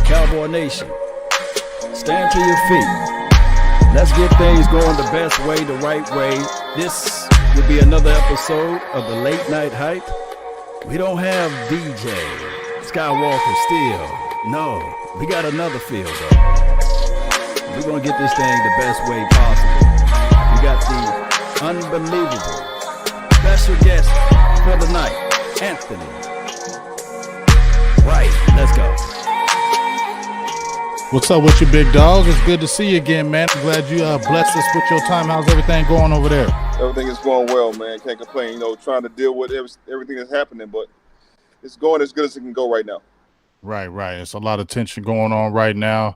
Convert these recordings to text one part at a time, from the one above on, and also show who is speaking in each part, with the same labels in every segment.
Speaker 1: Cowboy Nation, stand to your feet. Let's get things going the best way, the right way. This will be another episode of the Late Night Hype. We don't have DJ Skywalker still. No, we got another field though. We're going to get this thing the best way possible. We got the unbelievable special guest for the night, Anthony Wright. Let's go.
Speaker 2: What's up with you, big dog? It's good to see you again, man. I'm glad you blessed us with your time. How's everything going over there?
Speaker 3: Everything is going well, man. Can't complain. You know, trying to deal with everything that's happening, but it's going as good as it can go right now.
Speaker 2: Right. It's a lot of tension going on right now.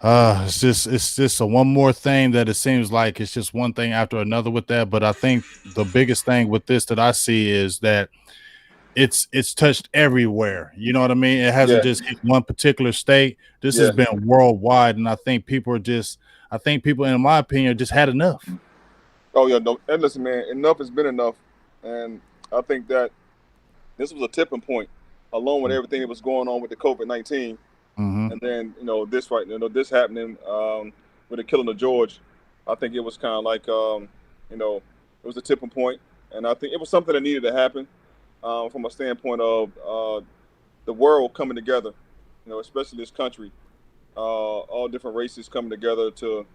Speaker 2: It's just a one more thing that it seems like it's just one thing after another with that. But I think the biggest thing with this that I see is that it's touched everywhere. You know what I mean? It hasn't just hit one particular state. This has been worldwide, and I think people, in my opinion, just had enough.
Speaker 3: Oh yeah, no. And listen, man, enough has been enough, and I think that this was a tipping point, along with everything that was going on with the COVID-19, and then this this happening with the killing of George. I think it was kind of like it was a tipping point, and I think it was something that needed to happen. From a standpoint of the world coming together, especially this country, all different races coming together to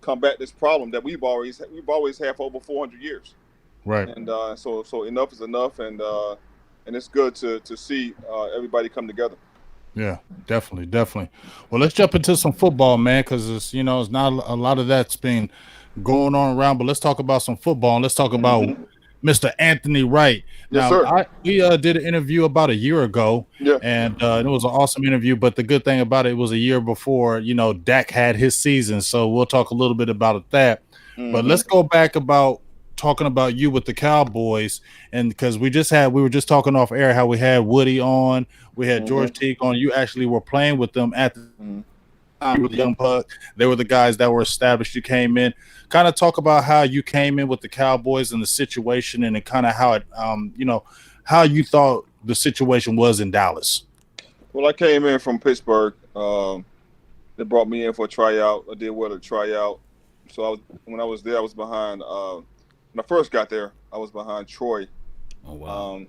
Speaker 3: combat this problem that we've always had for over 400 years.
Speaker 2: Right.
Speaker 3: And so enough is enough, and it's good to see everybody come together.
Speaker 2: Yeah, definitely. Well, let's jump into some football, man, because it's not a lot of that's been going on around, but let's talk about some football, and let's talk about Mr. Anthony Wright.
Speaker 3: Yes,
Speaker 2: now,
Speaker 3: sir.
Speaker 2: We did an interview about a year ago, and it was an awesome interview. But the good thing about it was a year before, Dak had his season. So we'll talk a little bit about that. But let's go back about talking about you with the Cowboys, and because we were just talking off air how we had Woody on, we had George Teague on. You actually were playing with them at the time with the young puck. They were the guys that were established. You came in. Kind of talk about how you came in with the Cowboys and the situation, and kind of how it, how you thought the situation was in Dallas.
Speaker 3: Well, I came in from Pittsburgh. They brought me in for a tryout. I did well at a tryout. So when I was there, I was behind. When I first got there, I was behind Troy.
Speaker 1: Oh wow!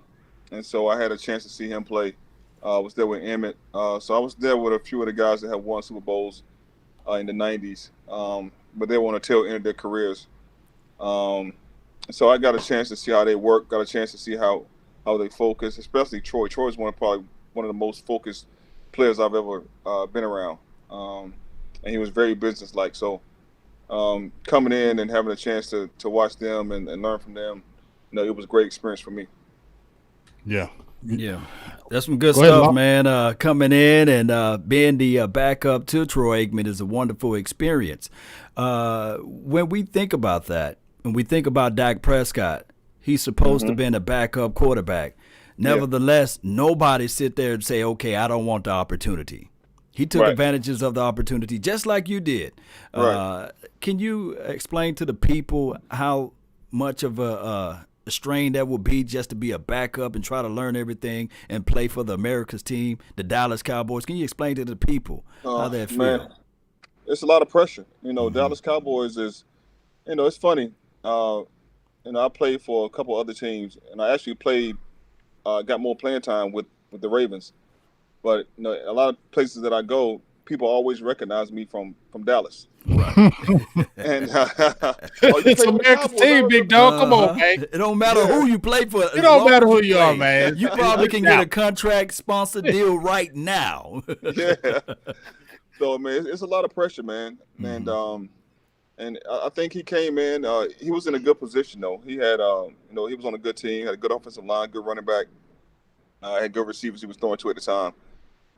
Speaker 3: And so I had a chance to see him play. I was there with Emmett. So I was there with a few of the guys that had won Super Bowls in the '90s. But they were on the tail end of their careers. So I got a chance to see how they work, got a chance to see how they focus, especially Troy. Troy is probably one of the most focused players I've ever been around. And he was very businesslike. So coming in and having a chance to watch them and learn from them, it was a great experience for me.
Speaker 1: Yeah, that's some good stuff, man. Coming in and being the backup to Troy Aikman is a wonderful experience. When we think about that, when we think about Dak Prescott, he's supposed to have been a backup quarterback. Nevertheless, nobody sit there and say, okay, I don't want the opportunity. He took advantages of the opportunity just like you did. Can you explain to the people how much of a strain that would be just to be a backup and try to learn everything and play for the America's team, the Dallas Cowboys? Can you explain to the people how that feels?
Speaker 3: Man, it's a lot of pressure. Dallas Cowboys is, it's funny. I played for a couple other teams, and I actually got more playing time with the Ravens. But a lot of places that I go, people always recognize me from Dallas.
Speaker 1: Right.
Speaker 3: And
Speaker 2: it's America's team, big dog. Come on, man.
Speaker 1: It don't matter who you play for.
Speaker 2: It don't matter who you are, man.
Speaker 1: You probably can get a contract sponsor deal right now.
Speaker 3: So, man, it's a lot of pressure, man. And I think he came in. He was in a good position, though. He had, he was on a good team, had a good offensive line, good running back, had good receivers he was throwing to at the time.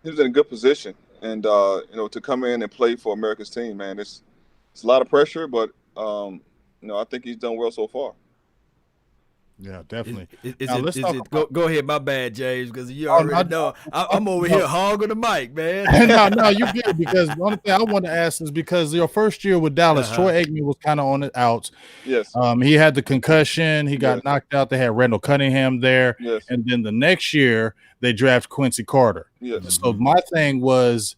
Speaker 3: He was in a good position, and to come in and play for America's team, man, it's a lot of pressure, but I think he's done well so far.
Speaker 2: Yeah, definitely.
Speaker 1: Go ahead, my bad, James, because you already know I'm over here hogging the mic, man.
Speaker 2: No, you good, because the only thing I want to ask is because your first year with Dallas, Troy Aikman was kind of on the outs.
Speaker 3: Yes.
Speaker 2: He had the concussion. He got knocked out. They had Randall Cunningham there.
Speaker 3: Yes.
Speaker 2: And then the next year, they draft Quincy Carter.
Speaker 3: Yes.
Speaker 2: So my thing was,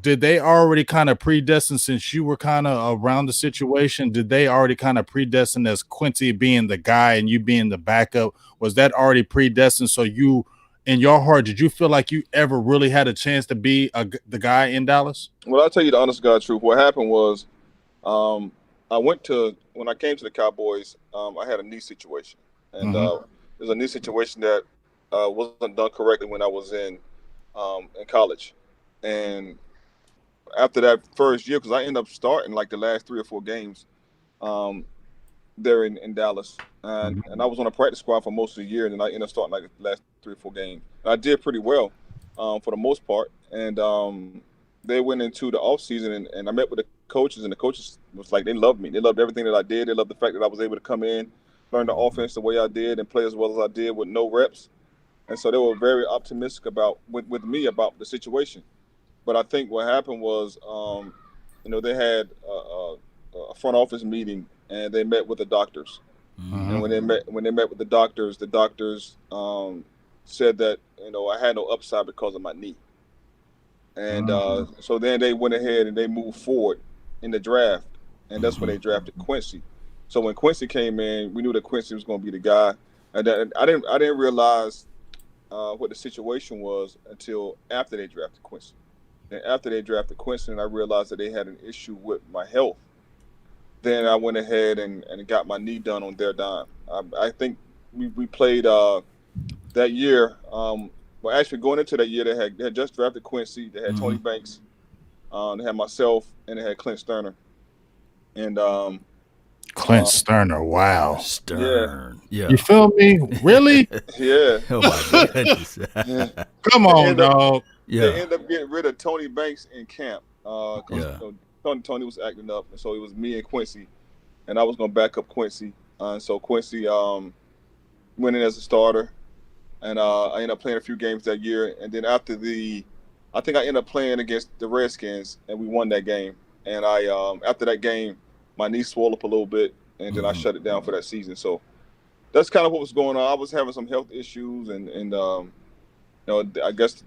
Speaker 2: did they already kind of predestine, since you were kind of around the situation? Did they already kind of predestine as Quincy being the guy and you being the backup? Was that already predestined? So you, in your heart, did you feel like you ever really had a chance to be the guy in Dallas?
Speaker 3: Well, I'll tell you the honest God truth. What happened was, when I came to the Cowboys, I had a knee situation, and there's a knee situation that wasn't done correctly when I was in college, and after that first year, because I ended up starting like the last 3 or 4 games there in Dallas, and I was on a practice squad for most of the year, and then I ended up starting like the last 3 or 4 games. And I did pretty well for the most part, and they went into the off season, and I met with the coaches, and the coaches was like, they loved me. They loved everything that I did. They loved the fact that I was able to come in, learn the offense the way I did, and play as well as I did with no reps. And so they were very optimistic with me about the situation. But I think what happened was, they had a front office meeting, and they met with the doctors. And when they met with the doctors said that I had no upside because of my knee. And so then they went ahead and they moved forward in the draft, and that's when they drafted Quincy. So when Quincy came in, we knew that Quincy was going to be the guy. And I didn't realize what the situation was until after they drafted Quincy. And after they drafted Quincy, and I realized that they had an issue with my health, then I went ahead and got my knee done on their dime. I think we played that year. Well, actually, going into that year, they had just drafted Quincy. They had Tony Banks. They had myself, and they had Clint Sterner. And
Speaker 2: Clint Sterner, wow.
Speaker 1: Stern. Yeah.
Speaker 2: You feel me? Really?
Speaker 3: Yeah.
Speaker 1: Oh, my goodness.
Speaker 3: Yeah.
Speaker 2: Come on, dog.
Speaker 1: Yeah.
Speaker 3: They ended up getting rid of Tony Banks in camp. Tony was acting up, and so it was me and Quincy, and I was going to back up Quincy. So Quincy went in as a starter, and I ended up playing a few games that year. And then after I think I ended up playing against the Redskins, and we won that game. And after that game, my knee swelled up a little bit, and then I shut it down for that season. So that's kind of what was going on. I was having some health issues, and I guess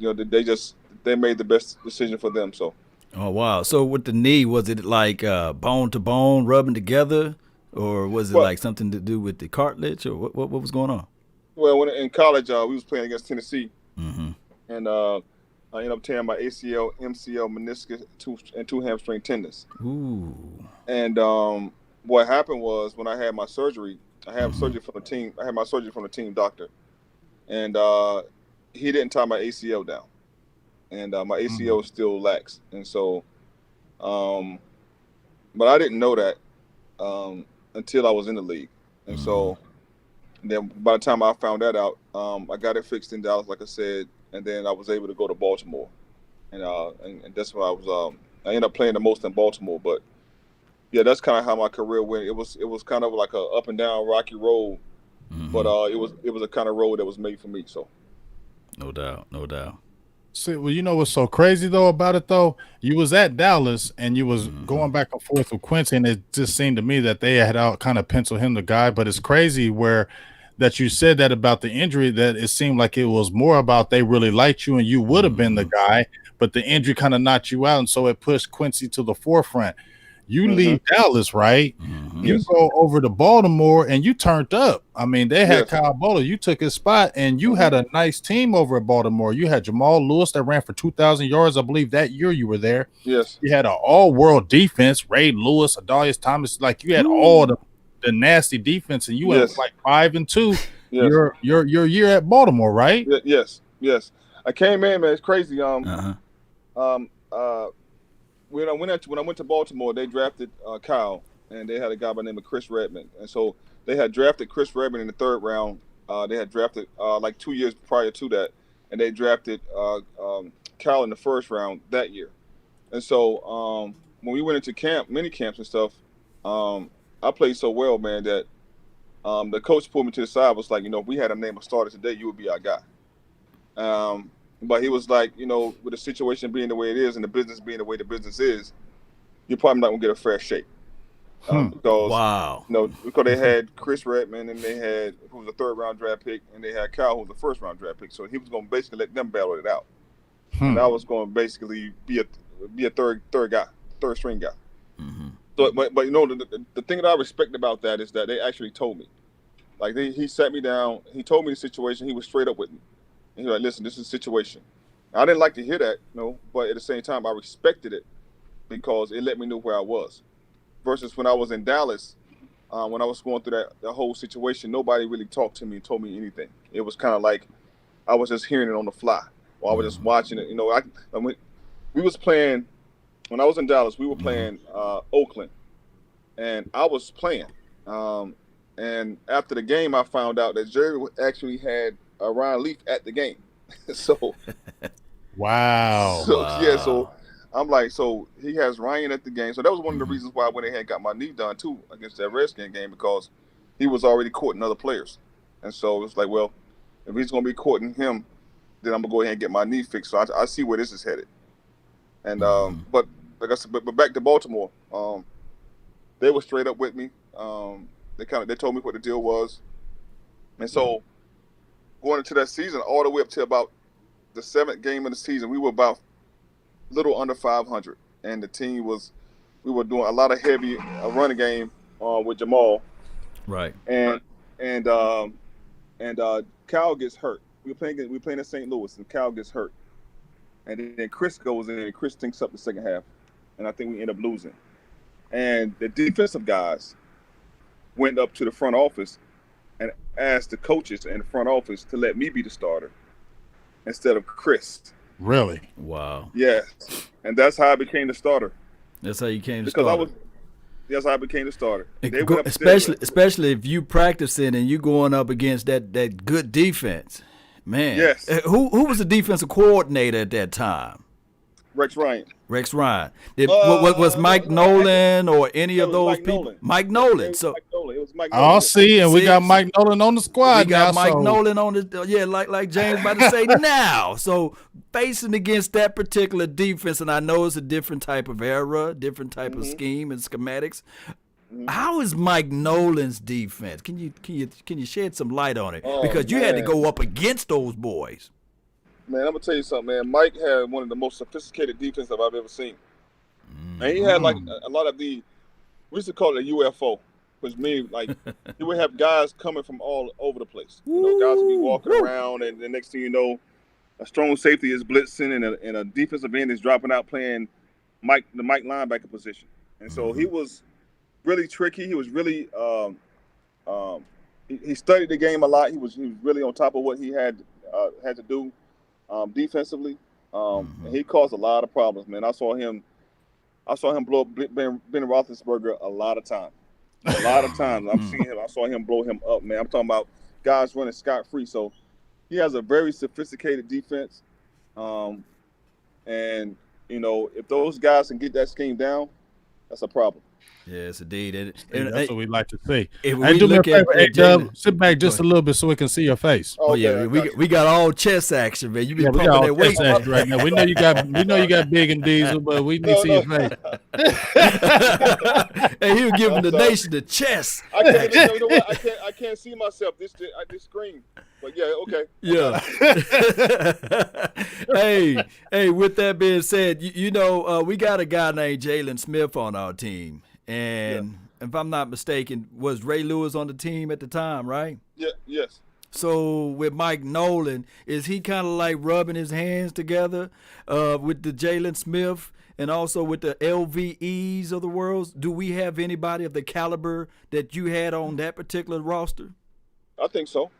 Speaker 3: they made the best decision for them. So.
Speaker 1: Oh wow! So with the knee, was it like bone to bone rubbing together, or was it like something to do with the cartilage, or what was going on?
Speaker 3: Well, when in college, we was playing against Tennessee, and I ended up tearing my ACL, MCL, meniscus, and 2 hamstring tendons.
Speaker 1: Ooh!
Speaker 3: And what happened was when I had my surgery, I had surgery from the team. I had my surgery from the team doctor, and he didn't tie my ACL down. And my ACL is still lax, and so, but I didn't know that until I was in the league, and so then by the time I found that out, I got it fixed in Dallas, like I said, and then I was able to go to Baltimore, and that's when I ended up playing the most in Baltimore. But yeah, that's kind of how my career went. It was kind of like a up and down rocky road, but it was a kind of road that was made for me. So,
Speaker 1: no doubt.
Speaker 2: See, well, you know what's so crazy though about it though? You was at Dallas and you was going back and forth with Quincy, and it just seemed to me that they had out kind of penciled him the guy. But it's crazy that you said that about the injury, that it seemed like it was more about they really liked you and you would have been the guy, but the injury kind of knocked you out, and so it pushed Quincy to the forefront. You leave Dallas, right? You go over to Baltimore and you turned up. I mean, they had Kyle Bowler. You took his spot, and you had a nice team over at Baltimore. You had Jamal Lewis that ran for 2,000 yards, I believe, that year you were there.
Speaker 3: Yes.
Speaker 2: You had an all-world defense, Ray Lewis, Adalius Thomas. Like, you had all the nasty defense, and you went like 5-2 your year at Baltimore, right?
Speaker 3: Yes. I came in, man. It's crazy. When I went to Baltimore, they drafted Kyle, and they had a guy by the name of Chris Redmond. And so they had drafted Chris Redmond in the 3rd round. They had drafted like 2 years prior to that, and they drafted Kyle in the 1st round that year. And so when we went into mini camps and stuff, I played so well, man, that the coach pulled me to the side, was like, if we had a name of starter today, you would be our guy. But he was like, with the situation being the way it is and the business being the way the business is, you're probably not going to get a fair shake. Because they had Chris Redmond, and they had, who was a 3rd round draft pick, and they had Kyle, who was a 1st round draft pick. So he was going to basically let them battle it out. And I was going to basically be be a third string guy.
Speaker 1: Mm-hmm.
Speaker 3: So, but you know, the thing that I respect about that is that they actually told me. Like he sat me down. He told me the situation. He was straight up with me. And he was like, "Listen, this is the situation." I didn't like to hear that, but at the same time, I respected it because it let me know where I was. Versus when I was in Dallas, when I was going through that whole situation, nobody really talked to me and told me anything. It was kind of like I was just hearing it on the fly, or I was just watching it. We was playing when I was in Dallas. We were playing Oakland, and I was playing. And after the game, I found out that Jerry actually had Ryan Leaf at the game. So,
Speaker 2: wow.
Speaker 3: Yeah. So I'm like, so he has Ryan at the game. So that was one of the reasons why I went ahead and got my knee done too against that Redskin game, because he was already courting other players. And so it's like, well, if he's going to be courting him, then I'm going to go ahead and get my knee fixed. So I see where this is headed. And but like I said, but back to Baltimore, they were straight up with me. They told me what the deal was. And so going into that season, all the way up to about the 7th game of the season, we were about little under 500, and the team we were doing a lot of heavy running game with Jamal,
Speaker 1: right?
Speaker 3: And Cal gets hurt. We playing in St. Louis, and Cal gets hurt, and then Chris goes in, and Chris stinks up the second half, and I think we end up losing. And the defensive guys went up to the front office and asked the coaches in the front office to let me be the starter instead of Chris.
Speaker 2: Really?
Speaker 1: Wow.
Speaker 3: Yes. And that's how I became the starter.
Speaker 1: That's how you came to starter.
Speaker 3: That's how I became the starter.
Speaker 1: Especially if you practicing and you going up against that good defense. Man.
Speaker 3: Yes.
Speaker 1: Who was the defensive coordinator at that time?
Speaker 3: Rex Ryan.
Speaker 1: Was Mike Nolan or any of those people?
Speaker 3: Nolan.
Speaker 1: Mike Nolan.
Speaker 3: It was Mike Nolan.
Speaker 2: I'll see, and we got Mike Nolan on the squad.
Speaker 1: We got Mike Nolan on the like James about to say now. So facing against that particular defense, and I know it's a different type of era, different type of scheme and schematics. How is Mike Nolan's defense? Can you shed some light on it? Because you had to go up against those boys.
Speaker 3: Man, I'm gonna tell you something, man. Mike had one of the most sophisticated defenses I've ever seen. And he had like a lot of we used to call it a UFO, which means like he would have guys coming from all over the place. Guys would be walking around, and the next thing you know, a strong safety is blitzing, and a defensive end is dropping out playing the Mike linebacker position. And so he was really tricky. He was really he studied the game a lot. He was really on top of what he had to do. Defensively, and he caused a lot of problems, man. I saw him blow up Ben Roethlisberger a lot of times. I saw him blow him up, man. I'm talking about guys running scot-free. So he has a very sophisticated defense, and if those guys can get that scheme down, that's a problem.
Speaker 1: Yes, indeed.
Speaker 2: That's what we like to see.
Speaker 1: Do me a favor,
Speaker 2: sit back just a little bit so we can see your face.
Speaker 1: Oh yeah, we got all chest action, man. You be pumping that weight
Speaker 2: right now. We know you got big and diesel, but we need to see your face.
Speaker 1: And he was giving the nation the chest.
Speaker 3: I can't see myself. This screen. But yeah, okay.
Speaker 1: Yeah. Hey. With that being said, we got a guy named Jalen Smith on our team. And if I'm not mistaken, was Ray Lewis on the team at the time, right?
Speaker 3: Yeah, yes.
Speaker 1: So with Mike Nolan, is he kind of like rubbing his hands together with the Jalen Smith and also with the LVEs of the world? Do we have anybody of the caliber that you had on that particular roster?
Speaker 3: I think so.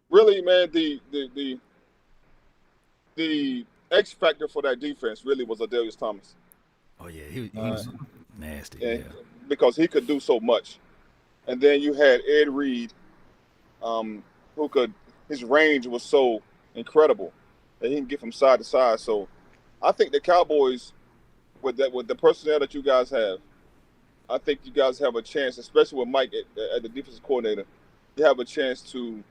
Speaker 3: Really, man, the X factor for that defense really was Adelius Thomas.
Speaker 1: Oh yeah, he was nasty.
Speaker 3: Yeah, because he could do so much. And then you had Ed Reed, his range was so incredible that he can get from side to side. So I think the Cowboys, with the personnel that you guys have, I think you guys have a chance, especially with Mike at the defensive coordinator. You have a chance to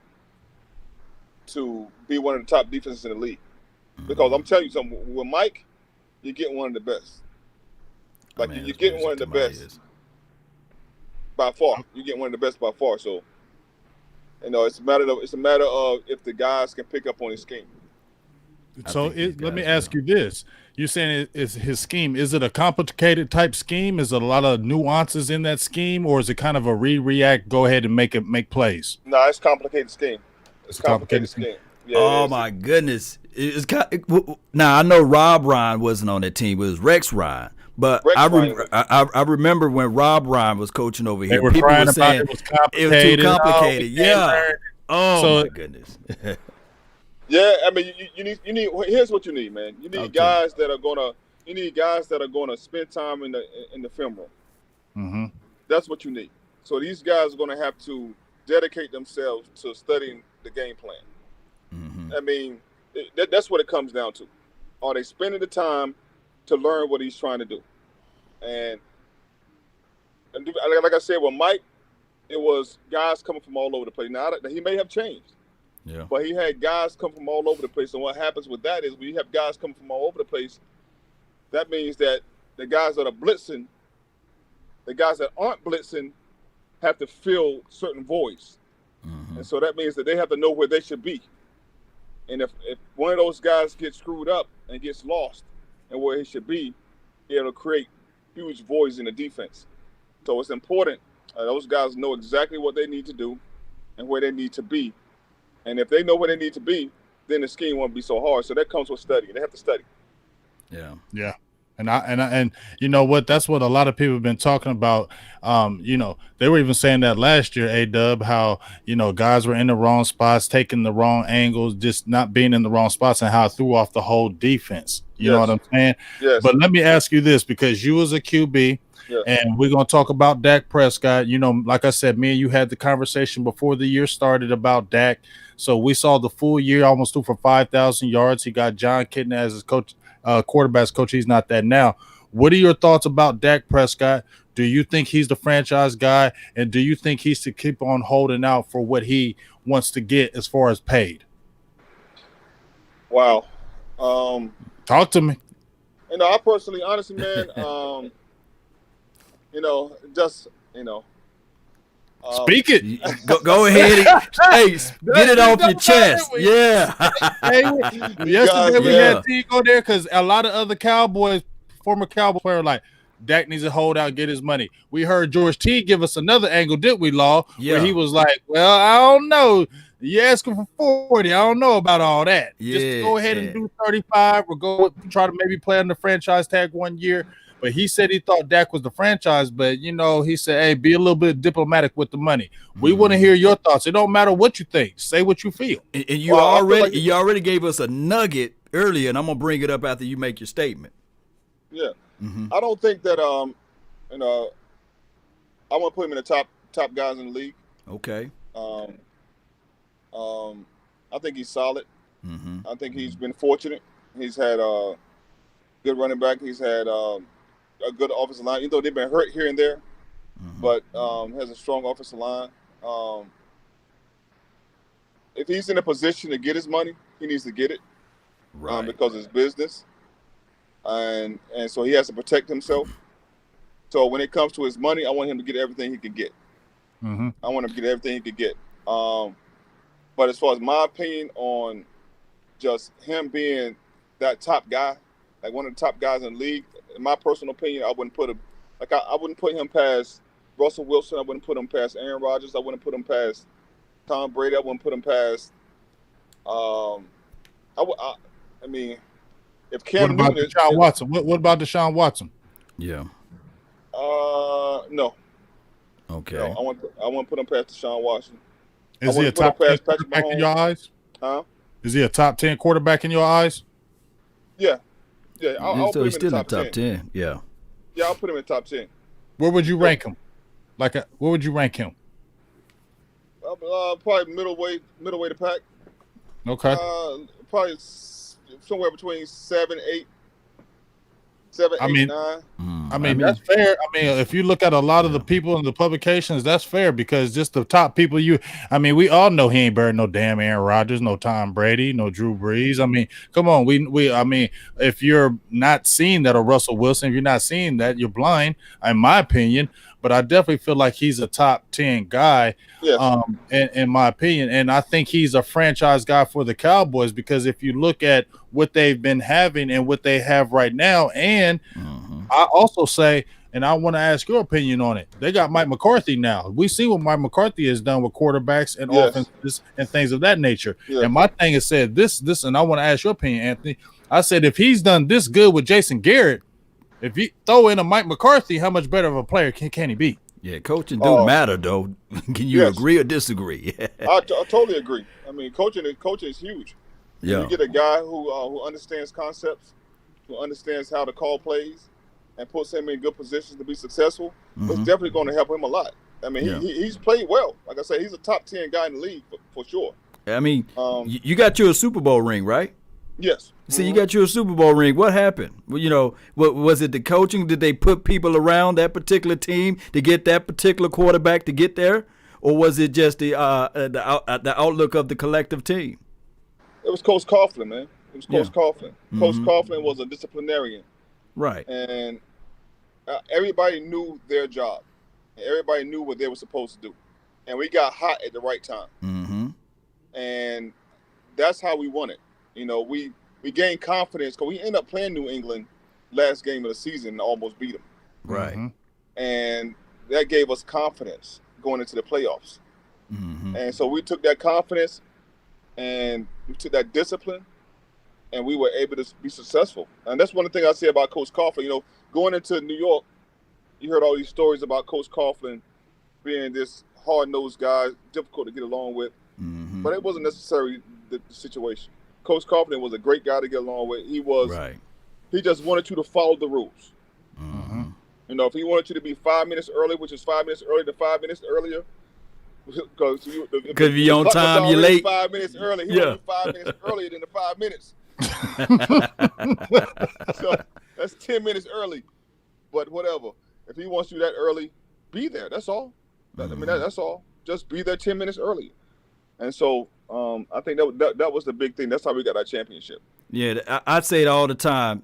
Speaker 3: be one of the top defenses in the league. Because I'm telling you something, with Mike, you're getting one of the best. You're getting one of the best by far. You're getting one of the best by far. So, it's a matter of if the guys can pick up on his scheme.
Speaker 2: So let me ask you this. You're saying it's his scheme. Is it a complicated type scheme? Is it a lot of nuances in that scheme, or is it kind of a react, go ahead and make plays?
Speaker 3: No, it's a complicated scheme. It's a complicated scheme. Yeah,
Speaker 1: oh, my goodness. Now, I know Rob Ryan wasn't on that team. It was Rex Ryan. But I remember when Rob Ryan was coaching over here, people were saying it was too complicated. My goodness.
Speaker 3: Yeah, I mean, you need. Here's what you need, man. You need guys that are gonna spend time in the film room.
Speaker 2: Mm-hmm.
Speaker 3: That's what you need. So these guys are gonna have to dedicate themselves to studying the game plan.
Speaker 1: Mm-hmm.
Speaker 3: I mean, that's what it comes down to. Are they spending the time to learn what he's trying to do? And like I said, with Mike, it was guys coming from all over the place. Now he may have changed.
Speaker 1: Yeah.
Speaker 3: But he had guys come from all over the place. And what happens with that is when you have guys come from all over the place, that means that the guys that are blitzing, the guys that aren't blitzing have to fill certain voids.
Speaker 1: Mm-hmm.
Speaker 3: And so that means that they have to know where they should be. And if one of those guys gets screwed up and gets lost and where he should be, it'll create huge voids in the defense. So it's important those guys know exactly what they need to do and where they need to be. And if they know where they need to be, then the scheme won't be so hard. So that comes with studying. They have to study.
Speaker 2: Yeah. And you know what? That's what a lot of people have been talking about. They were even saying that last year, A-Dub, how, guys were in the wrong spots, taking the wrong angles, just not being in the wrong spots, and how it threw off the whole defense. You know what I'm saying?
Speaker 3: Yes.
Speaker 2: But let me ask you this, because you was a QB, and we're going to talk about Dak Prescott. Like I said, me and you had the conversation before the year started about Dak. So we saw the full year, almost threw for 5,000 yards. He got John Kitna as his coach. Quarterback's coach. He's not that now. What are your thoughts about Dak Prescott? Do you think he's the franchise guy? And do you think he's to keep on holding out for what he wants to get as far as paid?
Speaker 3: Wow.
Speaker 2: Talk to me.
Speaker 3: I personally, honestly, man,
Speaker 2: speak it.
Speaker 1: Go ahead. Get it off your chest. Yeah.
Speaker 2: Yesterday we had T go there because a lot of other former Cowboy players, like Dak needs to hold out, get his money. We heard George T give us another angle, didn't we, Law?
Speaker 1: Yeah.
Speaker 2: Where he was like, well, I don't know. You asking for 40. I don't know about all that.
Speaker 1: Yeah,
Speaker 2: just go ahead and do 35 or try to maybe play on the franchise tag 1 year. But he said he thought Dak was the franchise, but, he said, hey, be a little bit diplomatic with the money. We want to hear your thoughts. It don't matter what you think. Say what you feel.
Speaker 1: And you already gave us a nugget earlier, and I'm going to bring it up after you make your statement.
Speaker 3: Yeah.
Speaker 1: Mm-hmm.
Speaker 3: I don't think that, I want to put him in the top guys in the league.
Speaker 1: Okay.
Speaker 3: I think he's solid.
Speaker 1: Mm-hmm.
Speaker 3: I think he's been fortunate. He's had a good running back. He's had a good offensive line, even though they've been hurt here and there, but has a strong offensive line. If he's in a position to get his money, he needs to get it,
Speaker 1: right?
Speaker 3: Because it's business, and so he has to protect himself. So when it comes to his money, I want him to get everything he can get.
Speaker 2: Mm-hmm.
Speaker 3: I want him to get everything he can get. But as far as my opinion on just him being that top guy, like one of the top guys in the league, in my personal opinion, I wouldn't put him I wouldn't put him past Russell Wilson. I wouldn't put him past Aaron Rodgers. I wouldn't put him past Tom Brady. I wouldn't put him past. If Cam
Speaker 2: what about
Speaker 3: Newton
Speaker 2: Deshaun Watson? What about Deshaun Watson?
Speaker 1: Yeah.
Speaker 3: No.
Speaker 1: Okay.
Speaker 3: No, I want to put him past Deshaun Watson.
Speaker 2: Is he a top 10 quarterback in your eyes?
Speaker 3: Huh?
Speaker 2: Is he a top 10 quarterback in your eyes?
Speaker 3: Yeah. I'll put him
Speaker 1: he's still
Speaker 3: in the top 10.
Speaker 1: Yeah.
Speaker 3: Yeah, I'll put him in the top 10.
Speaker 2: Where would you rank him? Where would you rank him?
Speaker 3: Probably middleweight of pack.
Speaker 2: Okay.
Speaker 3: Probably somewhere between 7, 8, 9.
Speaker 2: I mean, that's fair. I mean, if you look at a lot of the people in the publications, that's fair because just the top people we all know he ain't buried no damn Aaron Rodgers, no Tom Brady, no Drew Brees. I mean, come on. If you're not seeing that, or Russell Wilson, if you're not seeing that, you're blind, in my opinion. But I definitely feel like he's a top 10 guy, in my opinion. And I think he's a franchise guy for the Cowboys because if you look at what they've been having and what they have right now, and I also say, and I want to ask your opinion on it, they got Mike McCarthy now. We see what Mike McCarthy has done with quarterbacks and offenses and things of that nature. And my thing is said this, and I want to ask your opinion, Anthony. I said if he's done this good with Jason Garrett, if you throw in a Mike McCarthy, how much better of a player can he be?
Speaker 1: Yeah, coaching do matter, though. Can you agree or disagree?
Speaker 3: I totally agree. I mean, coaching is huge.
Speaker 1: Yeah.
Speaker 3: You get a guy who understands concepts, who understands how to call plays, and puts him in good positions to be successful. It's definitely going to help him a lot. I mean, he's played well. Like I said, he's a top 10 guy in the league for sure.
Speaker 1: I mean, you got you a Super Bowl ring, right?
Speaker 3: Yes.
Speaker 1: See, you got you a Super Bowl ring. What happened? Well, what was it? The coaching? Did they put people around that particular team to get that particular quarterback to get there, or was it just the outlook of the collective team?
Speaker 3: It was Coach Coughlin, man. It was Coach Coughlin. Coach Coughlin was a disciplinarian,
Speaker 1: right?
Speaker 3: And everybody knew their job. Everybody knew what they were supposed to do, and we got hot at the right time. And that's how we won it. We gained confidence because we ended up playing New England last game of the season and almost beat them.
Speaker 1: Right.
Speaker 3: And that gave us confidence going into the playoffs. And so we took that confidence and we took that discipline and we were able to be successful. And that's one of the things I say about Coach Coughlin. Going into New York, you heard all these stories about Coach Coughlin being this hard-nosed guy, difficult to get along with. But it wasn't necessarily the situation. Coach Coughlin was a great guy to get along with. He just wanted you to follow the rules. If he wanted you to be 5 minutes early, which is 5 minutes earlier than 5 minutes earlier, because
Speaker 1: you're on time, you're late.
Speaker 3: 5 minutes early. He wanted 5 minutes earlier than the 5 minutes. So that's 10 minutes early. But whatever. If he wants you that early, be there. That's all. That's all. Just be there 10 minutes early. And so I think that was the big thing. That's how we got our championship.
Speaker 1: Yeah, I say it all the time.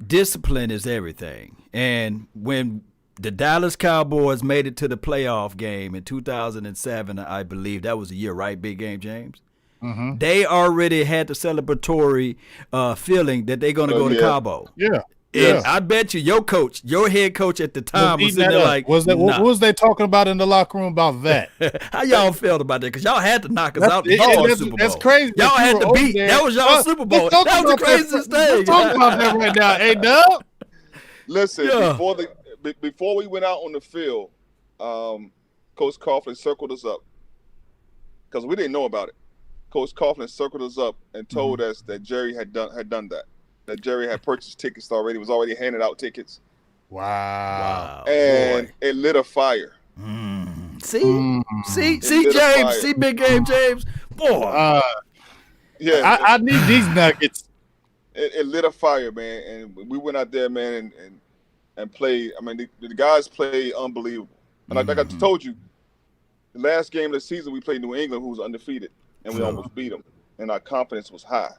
Speaker 1: Discipline is everything. And when the Dallas Cowboys made it to the playoff game in 2007, I believe that was a year, right? Big game, James? They already had the celebratory feeling that they're going to go to Cabo.
Speaker 2: Yeah.
Speaker 1: And I bet you your head coach at the time was sitting there like,
Speaker 2: what was they talking about in the locker room about that?
Speaker 1: How y'all felt about that? Because y'all had to knock us out the Super Bowl.
Speaker 2: That's crazy.
Speaker 1: Y'all had to beat. That was y'all Super Bowl. That was the craziest thing.
Speaker 2: Let's talk about that right now. Hey, Dub.
Speaker 3: Listen, before we went out on the field, Coach Coughlin circled us up because we didn't know about it. Coach Coughlin circled us up and told us that Jerry had done that. That Jerry had purchased tickets already, was already handing out tickets.
Speaker 2: Wow.
Speaker 3: And it lit a fire.
Speaker 1: See, James, see Big Game James. Boy.
Speaker 2: I need these nuggets.
Speaker 3: It lit a fire, man. And we went out there, man, and played. I mean, the guys played unbelievable. And like I told you, the last game of the season, we played New England, who was undefeated, and we almost beat them. And our confidence was high.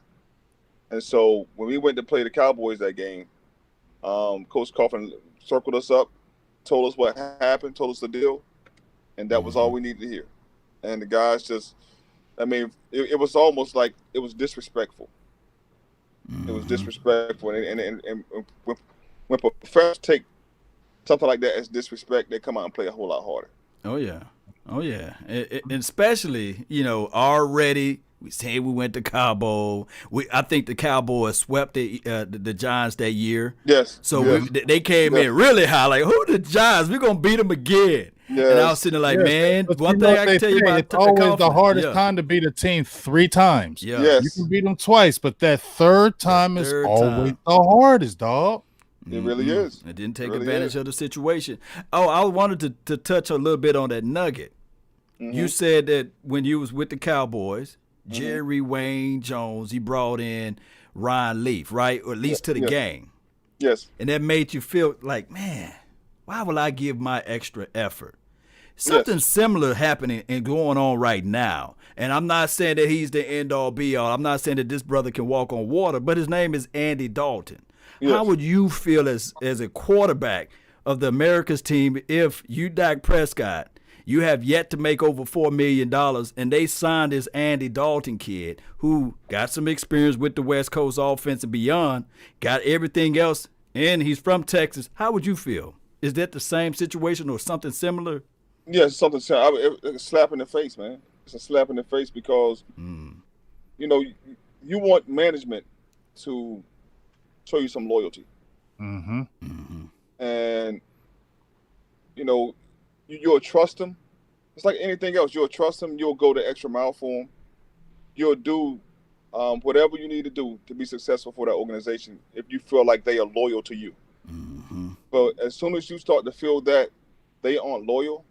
Speaker 3: And so when we went to play the Cowboys that game, Coach Coughlin circled us up, told us what happened, told us the deal, and that was all we needed to hear. And the guys just, it was almost like it was disrespectful. It was disrespectful. And when professionals take something like that as disrespect, they come out and play a whole lot harder.
Speaker 1: Oh, yeah. And especially, already – we say we went to Cabo. I think the Cowboys swept the Giants that year.
Speaker 3: Yes.
Speaker 1: So they came in really high, like, who the Giants? We're going to beat them again. Yes. And I was sitting there like, man, one thing I can tell you about
Speaker 2: it's always the hardest time to beat a team 3 times.
Speaker 1: Yeah.
Speaker 3: Yes.
Speaker 2: You can beat them twice, but that third time is always the hardest, dog.
Speaker 3: It really is.
Speaker 1: It didn't take advantage of the situation. Oh, I wanted to touch a little bit on that nugget. You said that when you was with the Cowboys, Jerry Wayne Jones, he brought in Ryan Leaf, right? Or at least to the game.
Speaker 3: Yes.
Speaker 1: And that made you feel like, man, why will I give my extra effort? Something similar happening and going on right now. And I'm not saying that he's the end all be all. I'm not saying that this brother can walk on water, but his name is Andy Dalton. Yes. How would you feel as a quarterback of the America's team if you, Dak Prescott, you have yet to make over $4 million, and they signed this Andy Dalton kid who got some experience with the West Coast offense and beyond, got everything else, and he's from Texas? How would you feel? Is that the same situation or something similar?
Speaker 3: Yeah, it's something similar. It's a slap in the face, man. It's a slap in the face because, you know, you want management to show you some loyalty.
Speaker 2: Mm-hmm.
Speaker 3: Mm-hmm. And, you know, you'll trust them. It's like anything else. You'll trust them. You'll go the extra mile for them. You'll do whatever you need to do to be successful for that organization if you feel like they are loyal to you.
Speaker 1: Mm-hmm.
Speaker 3: But as soon as you start to feel that they aren't loyal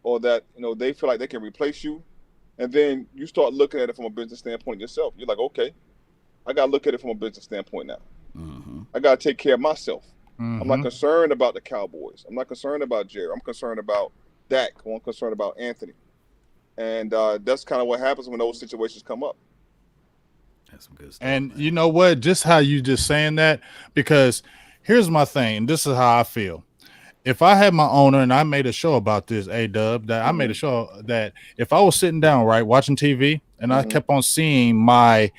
Speaker 3: or that, you know, they feel like they can replace you, and then you start looking at it from a business standpoint yourself. You're like, okay, I got to look at it from a business standpoint now.
Speaker 1: Mm-hmm.
Speaker 3: I got to take care of myself.
Speaker 2: Mm-hmm.
Speaker 3: I'm not concerned about the Cowboys. I'm not concerned about Jerry. I'm concerned about Dak. I'm concerned about Anthony. And that's kind of what happens when those situations come up.
Speaker 1: That's some good stuff.
Speaker 2: And man, you know what? Just how you just saying that, because here's my thing, and this is how I feel. If I had my owner, and I made a show about this, A-Dub, that I made a show that if I was sitting down, right, watching TV, and I kept on seeing my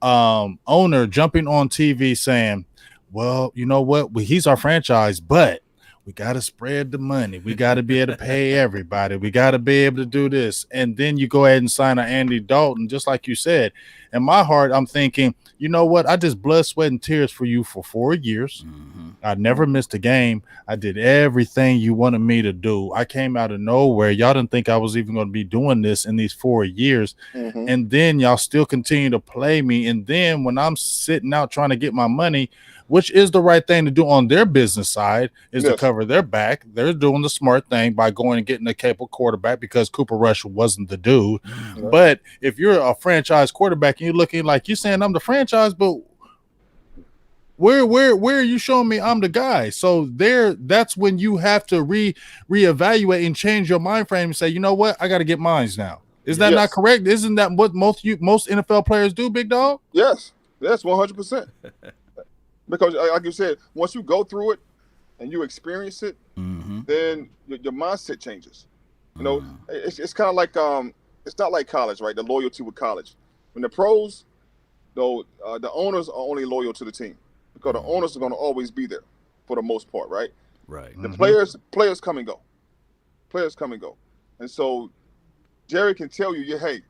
Speaker 2: owner jumping on TV saying, well, you know what? He's our franchise, but we got to spread the money. We got to be able to pay everybody. We got to be able to do this. And then you go ahead and sign an Andy Dalton, just like you said. In my heart, I'm thinking, you know what? I just blood, sweat, and tears for you for 4 years.
Speaker 1: Mm-hmm.
Speaker 2: I never missed a game. I did everything you wanted me to do. I came out of nowhere. Y'all didn't think I was even going to be doing this in these 4 years.
Speaker 3: Mm-hmm.
Speaker 2: And then y'all still continue to play me. And then when I'm sitting out trying to get my money, which is the right thing to do on their business side, is to cover their back. They're doing the smart thing by going and getting a capable quarterback because Cooper Rush wasn't the dude.
Speaker 3: Mm-hmm.
Speaker 2: But if you're a franchise quarterback and you're looking like you're saying I'm the franchise, but where are you showing me I'm the guy? So that's when you have to reevaluate and change your mind frame and say, you know what, I got to get mines now. Is that not correct? Isn't that what most NFL players do, big dog?
Speaker 3: Yes, 100%. Because, like you said, once you go through it and you experience it, then your mindset changes. You know, it's kind of like it's not like college, right? The loyalty with college. When the pros, though, the owners are only loyal to the team because the owners are going to always be there for the most part, right?
Speaker 1: Right.
Speaker 3: The players come and go. Players come and go. And so Jerry can tell you, hey,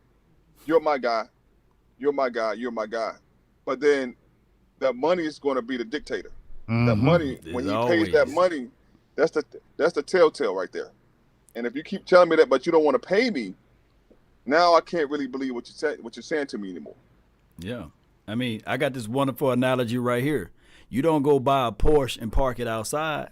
Speaker 3: you're my guy. You're my guy. You're my guy. But then that money is going to be the dictator. That money, when he pays that money, that's the telltale right there. And if you keep telling me that, but you don't want to pay me, now I can't really believe what you're saying to me anymore.
Speaker 1: Yeah. I mean, I got this wonderful analogy right here. You don't go buy a Porsche and park it outside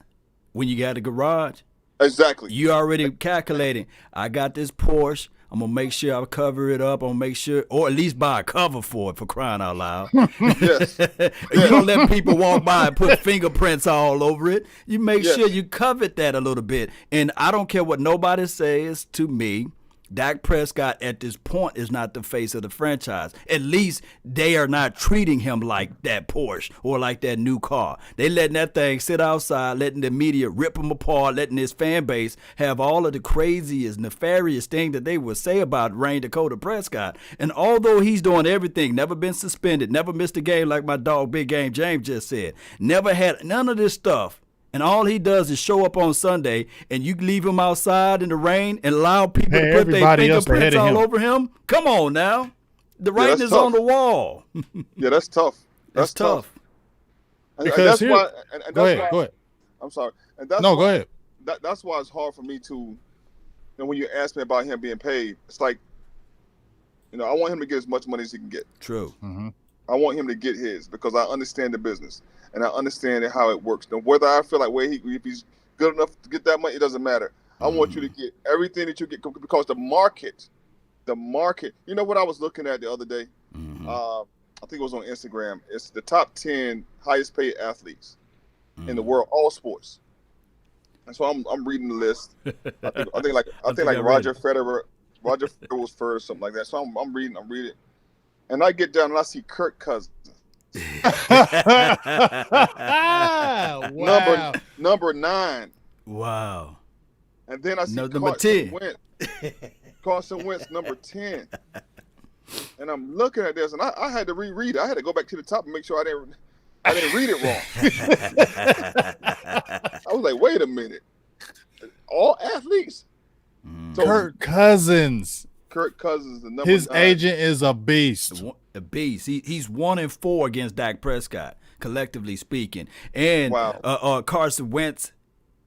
Speaker 1: when you got a garage.
Speaker 3: Exactly.
Speaker 1: You already calculating, I got this Porsche. I'm going to make sure I cover it up. I'm going to make sure, or at least buy a cover for it, for crying out loud.
Speaker 3: Yes.
Speaker 1: You don't let people walk by and put fingerprints all over it. You make sure you covet that a little bit. And I don't care what nobody says to me. Dak Prescott at this point is not the face of the franchise. At least they are not treating him like that Porsche or like that new car. They letting that thing sit outside, letting the media rip him apart, letting his fan base have all of the craziest, nefarious thing that they would say about Rain Dakota Prescott. And although he's doing everything, never been suspended, never missed a game like my dog Big Game James just said, never had none of this stuff. And all he does is show up on Sunday, and you leave him outside in the rain and allow people to put their fingerprints all over him? Come on now. The writing is on the wall.
Speaker 3: Yeah, that's tough. That's tough.
Speaker 2: Because
Speaker 3: and that's why,
Speaker 2: go ahead.
Speaker 3: I'm sorry. And that's
Speaker 2: go ahead.
Speaker 3: That's why it's hard for me to, and when you ask me about him being paid, it's like, you know, I want him to get as much money as he can get.
Speaker 1: True.
Speaker 2: Mm-hmm.
Speaker 3: I want him to get his because I understand the business and I understand how it works. Now, whether I feel like if he's good enough to get that money, it doesn't matter. I want you to get everything that you get because the market. You know what I was looking at the other day?
Speaker 1: Mm-hmm.
Speaker 3: I think it was on Instagram. It's the top 10 highest paid athletes. in the world, all sports. And so I'm reading the list. I think like Roger Federer was first, something like that. So I'm reading, and I get down and I see Kirk Cousins.
Speaker 2: Wow.
Speaker 3: Number 9.
Speaker 1: Wow.
Speaker 3: And then I see
Speaker 1: number 10.
Speaker 3: Carson Wentz, number 10. And I'm looking at this, and I had to reread it. I had to go back to the top and make sure I didn't read it wrong. I was like, wait a minute. All athletes.
Speaker 2: So, Kirk Cousins,
Speaker 3: the number
Speaker 2: his
Speaker 3: 9.
Speaker 2: agent is a beast.
Speaker 1: A beast. He's 1-4 against Dak Prescott, collectively speaking. And Carson Wentz,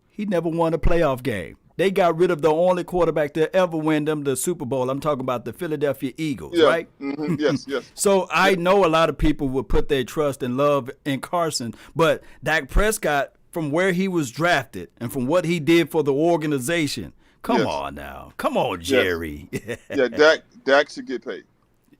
Speaker 1: he never won a playoff game. They got rid of the only quarterback to ever win them the Super Bowl. I'm talking about the Philadelphia Eagles, right?
Speaker 3: Mm-hmm. Yes.
Speaker 1: So I know a lot of people would put their trust and love in Carson, but Dak Prescott, from where he was drafted and from what he did for the organization, come on now. Come on, Jerry.
Speaker 3: Yeah, Dak should get paid.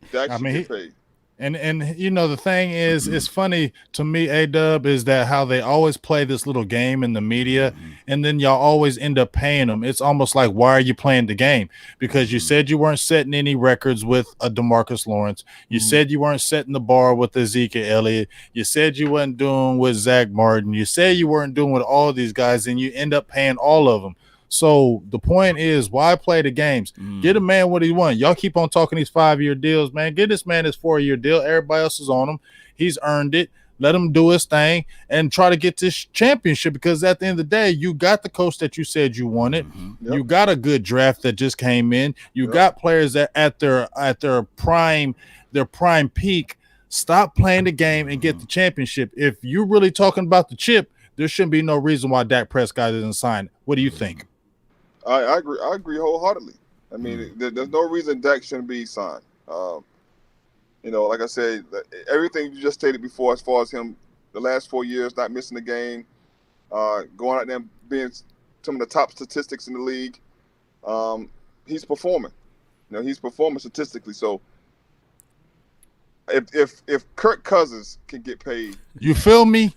Speaker 3: Dak should get paid.
Speaker 2: And you know, the thing is, it's funny to me, A-Dub, is that how they always play this little game in the media, and then y'all always end up paying them. It's almost like, why are you playing the game? Because you said you weren't setting any records with a DeMarcus Lawrence. You said you weren't setting the bar with Ezekiel Elliott. You said you weren't doing with Zach Martin. You said you weren't doing with all these guys, and you end up paying all of them. So the point is, why play the games? Get a man what he wants. Y'all keep on talking these 5-year deals, man. Get this man his 4-year deal. Everybody else is on him. He's earned it. Let him do his thing and try to get this championship, because at the end of the day, you got the coach that you said you wanted. You got a good draft that just came in. You got players that at their prime peak. Stop playing the game and get the championship. If you're really talking about the chip, there shouldn't be no reason why Dak Prescott isn't signed. What do you think?
Speaker 3: I agree wholeheartedly. I mean, there's no reason Dak shouldn't be signed. You know, like I said, everything you just stated before, as far as him, the last 4 years, not missing a game, going out there and being some of the top statistics in the league, he's performing. You know, he's performing statistically. So if Kirk Cousins can get paid,
Speaker 2: you feel me?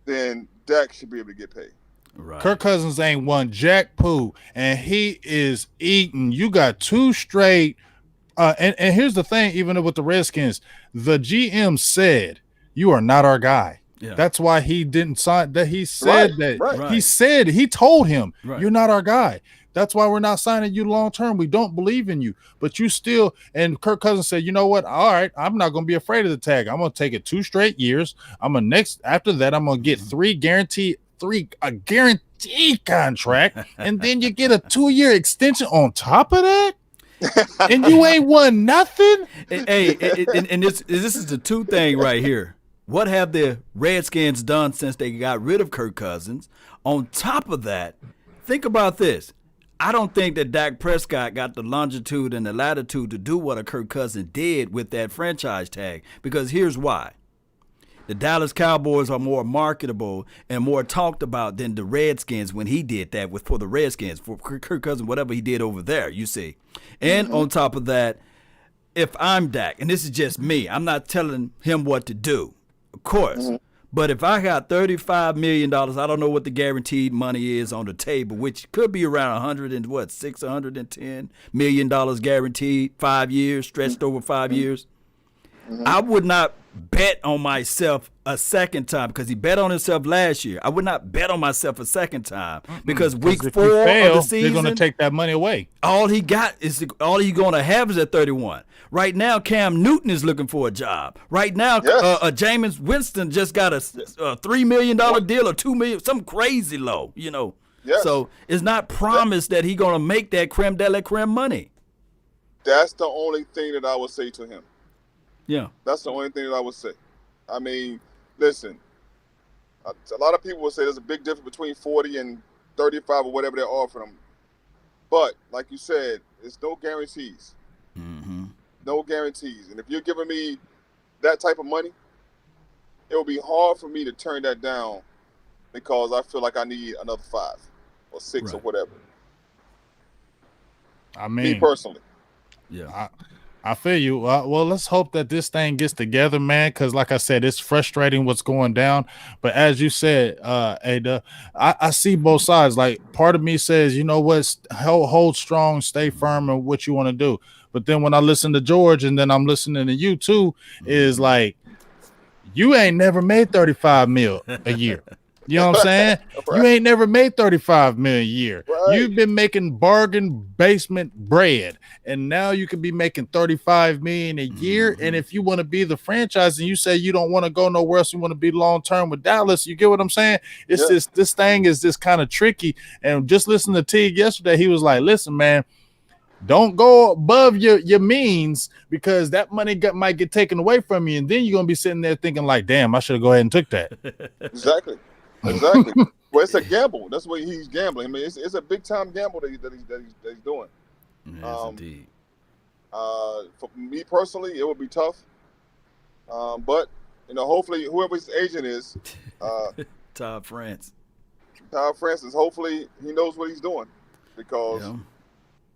Speaker 3: Then Dak should be able to get paid.
Speaker 2: Right. Kirk Cousins ain't won jack poo, and he is eating. You got 2 straight. And here's the thing, even with the Redskins, the GM said, you are not our guy. Yeah. That's why he didn't sign that. He said he told him, you're not our guy. That's why we're not signing you long term. We don't believe in you. But you still, and Kirk Cousins said, you know what? All right, I'm not going to be afraid of the tag. I'm going to take it 2 straight years. After that, I'm going to get a guaranteed contract, and then you get a 2-year extension on top of that, and you ain't won nothing.
Speaker 1: And this is the 2 thing right here. What have the Redskins done since they got rid of Kirk Cousins? On top of that, think about this. I don't think that Dak Prescott got the longitude and the latitude to do what a Kirk Cousins did with that franchise tag, because here's why. The Dallas Cowboys are more marketable and more talked about than the Redskins when he did that for the Redskins, for Kirk Cousins, whatever he did over there, you see. And on top of that, if I'm Dak, and this is just me, I'm not telling him what to do, of course. But if I got $35 million, I don't know what the guaranteed money is on the table, which could be around $610 million guaranteed, 5 years, stretched over 5 years. I would not bet on myself a second time, because he bet on himself last year. I would not bet on myself a second time, because week 4 of the season,
Speaker 2: they're going to take that money away.
Speaker 1: All he going to have is at 31. Right now, Cam Newton is looking for a job. Right now, Jameis Winston just got a $3 million deal or $2 million, some crazy low, you know. Yes. So it's not promised that he's going to make that creme de la creme money.
Speaker 3: That's the only thing that I would say to him.
Speaker 1: Yeah.
Speaker 3: That's the only thing that I would say. I mean, listen, a lot of people will say there's a big difference between 40 and 35 or whatever they're offering them. But like you said, it's no guarantees. No guarantees. And if you're giving me that type of money, it will be hard for me to turn that down, because I feel like I need another 5 or 6 or whatever.
Speaker 2: I mean,
Speaker 3: me personally.
Speaker 1: Yeah.
Speaker 2: I feel you. Well, let's hope that this thing gets together, man, because like I said, it's frustrating what's going down. But as you said, Ada, I see both sides. Like part of me says, you know what, hold strong, stay firm in what you want to do. But then when I listen to George and then I'm listening to you too, is like, you ain't never made 35 mil a year. You know what I'm saying? Right. You ain't never made 35 million a year. Right. You've been making bargain basement bread, and now you can be making 35 million a year. Mm-hmm. And if you want to be the franchise and you say you don't want to go nowhere else, you want to be long term with Dallas, you get what I'm saying? It's just this thing is just kind of tricky. And just listening to Teague yesterday, he was like, listen, man, don't go above your means because that money might get taken away from you. And then you're going to be sitting there thinking like, damn, I should have go ahead and took that.
Speaker 3: Exactly. Well, it's a gamble. That's what he's gambling. I mean, it's a big time gamble that he's doing.
Speaker 1: Yes, indeed.
Speaker 3: For me personally, it would be tough. But hopefully, whoever his agent is,
Speaker 1: Todd Francis,
Speaker 3: hopefully he knows what he's doing because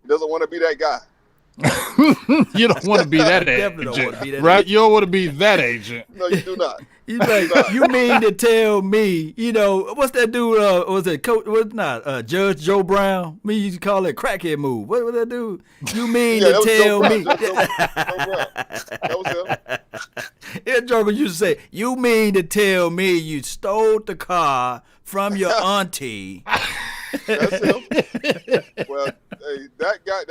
Speaker 3: he doesn't want to be that guy.
Speaker 2: You don't want to be that agent, right? You don't want to be that agent.
Speaker 3: No, you do not.
Speaker 1: He's like, you mean to tell me, what's that dude? Was it Coach? Was not Judge Joe Brown? Me used to call it crackhead move. What was that dude? You mean to tell me?
Speaker 3: That was him.
Speaker 1: Yeah, Joker used to say, you mean to tell me you stole the car from your auntie?
Speaker 3: That's him. Well, that guy,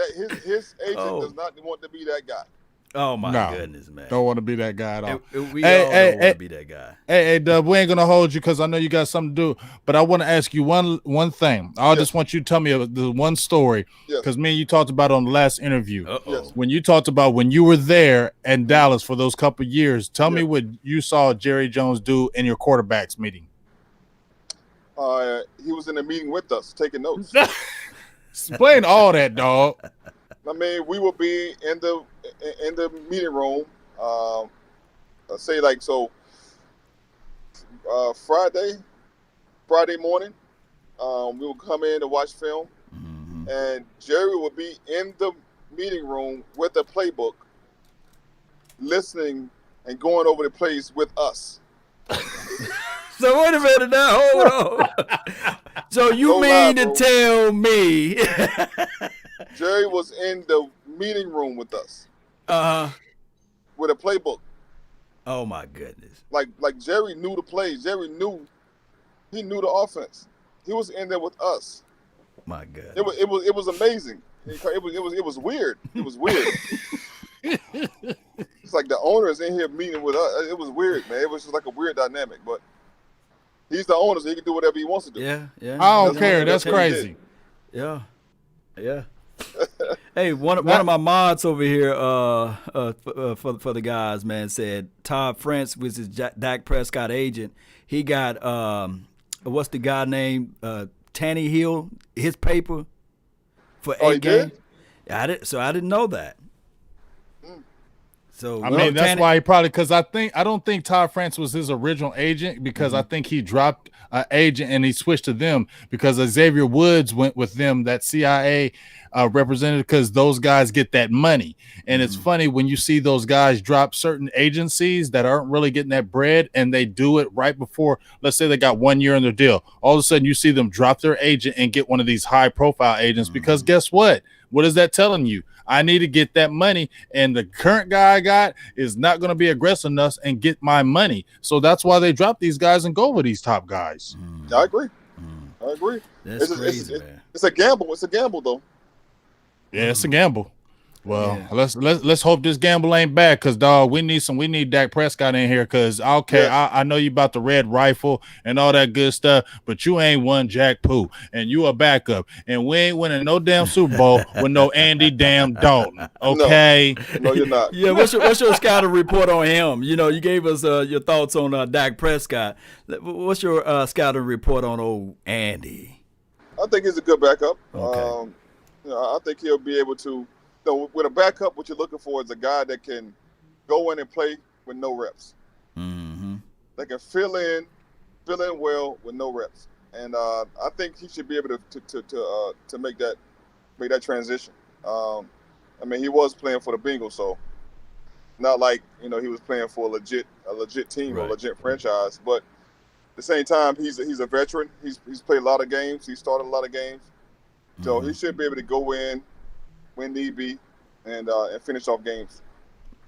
Speaker 3: his agent does not want to be that guy.
Speaker 1: Oh my goodness, man!
Speaker 2: Don't want to be that guy at all.
Speaker 1: We all don't want to be that guy.
Speaker 2: Hey, Dub, we ain't gonna hold you because I know you got something to do. But I want to ask you one thing. I just want you to tell me the one story because me and you talked about it on the last interview.
Speaker 3: Yes.
Speaker 2: When you talked about when you were there in Dallas for those couple of years, tell me what you saw Jerry Jones do in your quarterbacks meeting.
Speaker 3: He was in a meeting with us, taking notes.
Speaker 2: Explain all that, dog.
Speaker 3: I mean, we will be in the meeting room. Say like so. Friday morning, we will come in to watch film, and Jerry will be in the meeting room with a playbook, listening and going over the plays with us.
Speaker 1: So wait a minute now, hold on. So you mean to tell me
Speaker 3: Jerry was in the meeting room with us. With a playbook.
Speaker 1: Oh my goodness.
Speaker 3: Like Jerry knew the plays. Jerry knew the offense. He was in there with us.
Speaker 1: My God.
Speaker 3: It was amazing. It was weird. It was weird. It's like the owner is in here meeting with us. It was weird, man. It was just like a weird dynamic, but he's the owner, so he can do whatever he wants to do.
Speaker 1: Yeah.
Speaker 2: I don't care. That's crazy.
Speaker 1: Yeah. Hey, one of my mods over here, for the guys, man, said Todd Francis was his Dak Prescott agent. He got what's the guy named Tanny Hill, his paper for 8 games. I didn't know that. So
Speaker 2: I mean, that's why he probably because I don't think Todd Francis was his original agent because I think he dropped an agent and he switched to them because Xavier Woods went with them, that CIA representative, because those guys get that money. And it's funny when you see those guys drop certain agencies that aren't really getting that bread and they do it right before, let's say they got 1 year in their deal. All of a sudden you see them drop their agent and get one of these high profile agents because guess what? What is that telling you? I need to get that money, and the current guy I got is not going to be aggressive enough and get my money. So that's why they drop these guys and go with these top guys.
Speaker 3: I agree.
Speaker 1: That's crazy, man.
Speaker 3: It's a gamble. It's a gamble, though.
Speaker 2: Yeah, it's a gamble. Well, let's hope this gamble ain't bad, because dog, we need Dak Prescott in here, because I know you about the red rifle and all that good stuff, but you ain't won Jack Poo, and you a backup, and we ain't winning no damn Super Bowl with no Andy damn Dalton. Okay,
Speaker 3: no you're not.
Speaker 1: Yeah, what's your scouting report on him? You gave us your thoughts on Dak Prescott. What's your scouting report on old Andy?
Speaker 3: I think he's a good backup.
Speaker 1: Okay.
Speaker 3: I think he'll be able to. With a backup, what you're looking for is a guy that can go in and play with no reps. They can fill in well with no reps, and I think he should be able to make that transition. I mean, he was playing for the Bengals, so Not like he was playing for a legit team or a legit franchise, but at the same time, he's a veteran. He's played a lot of games. He started a lot of games, so he should be able to go in when need be and finish off games.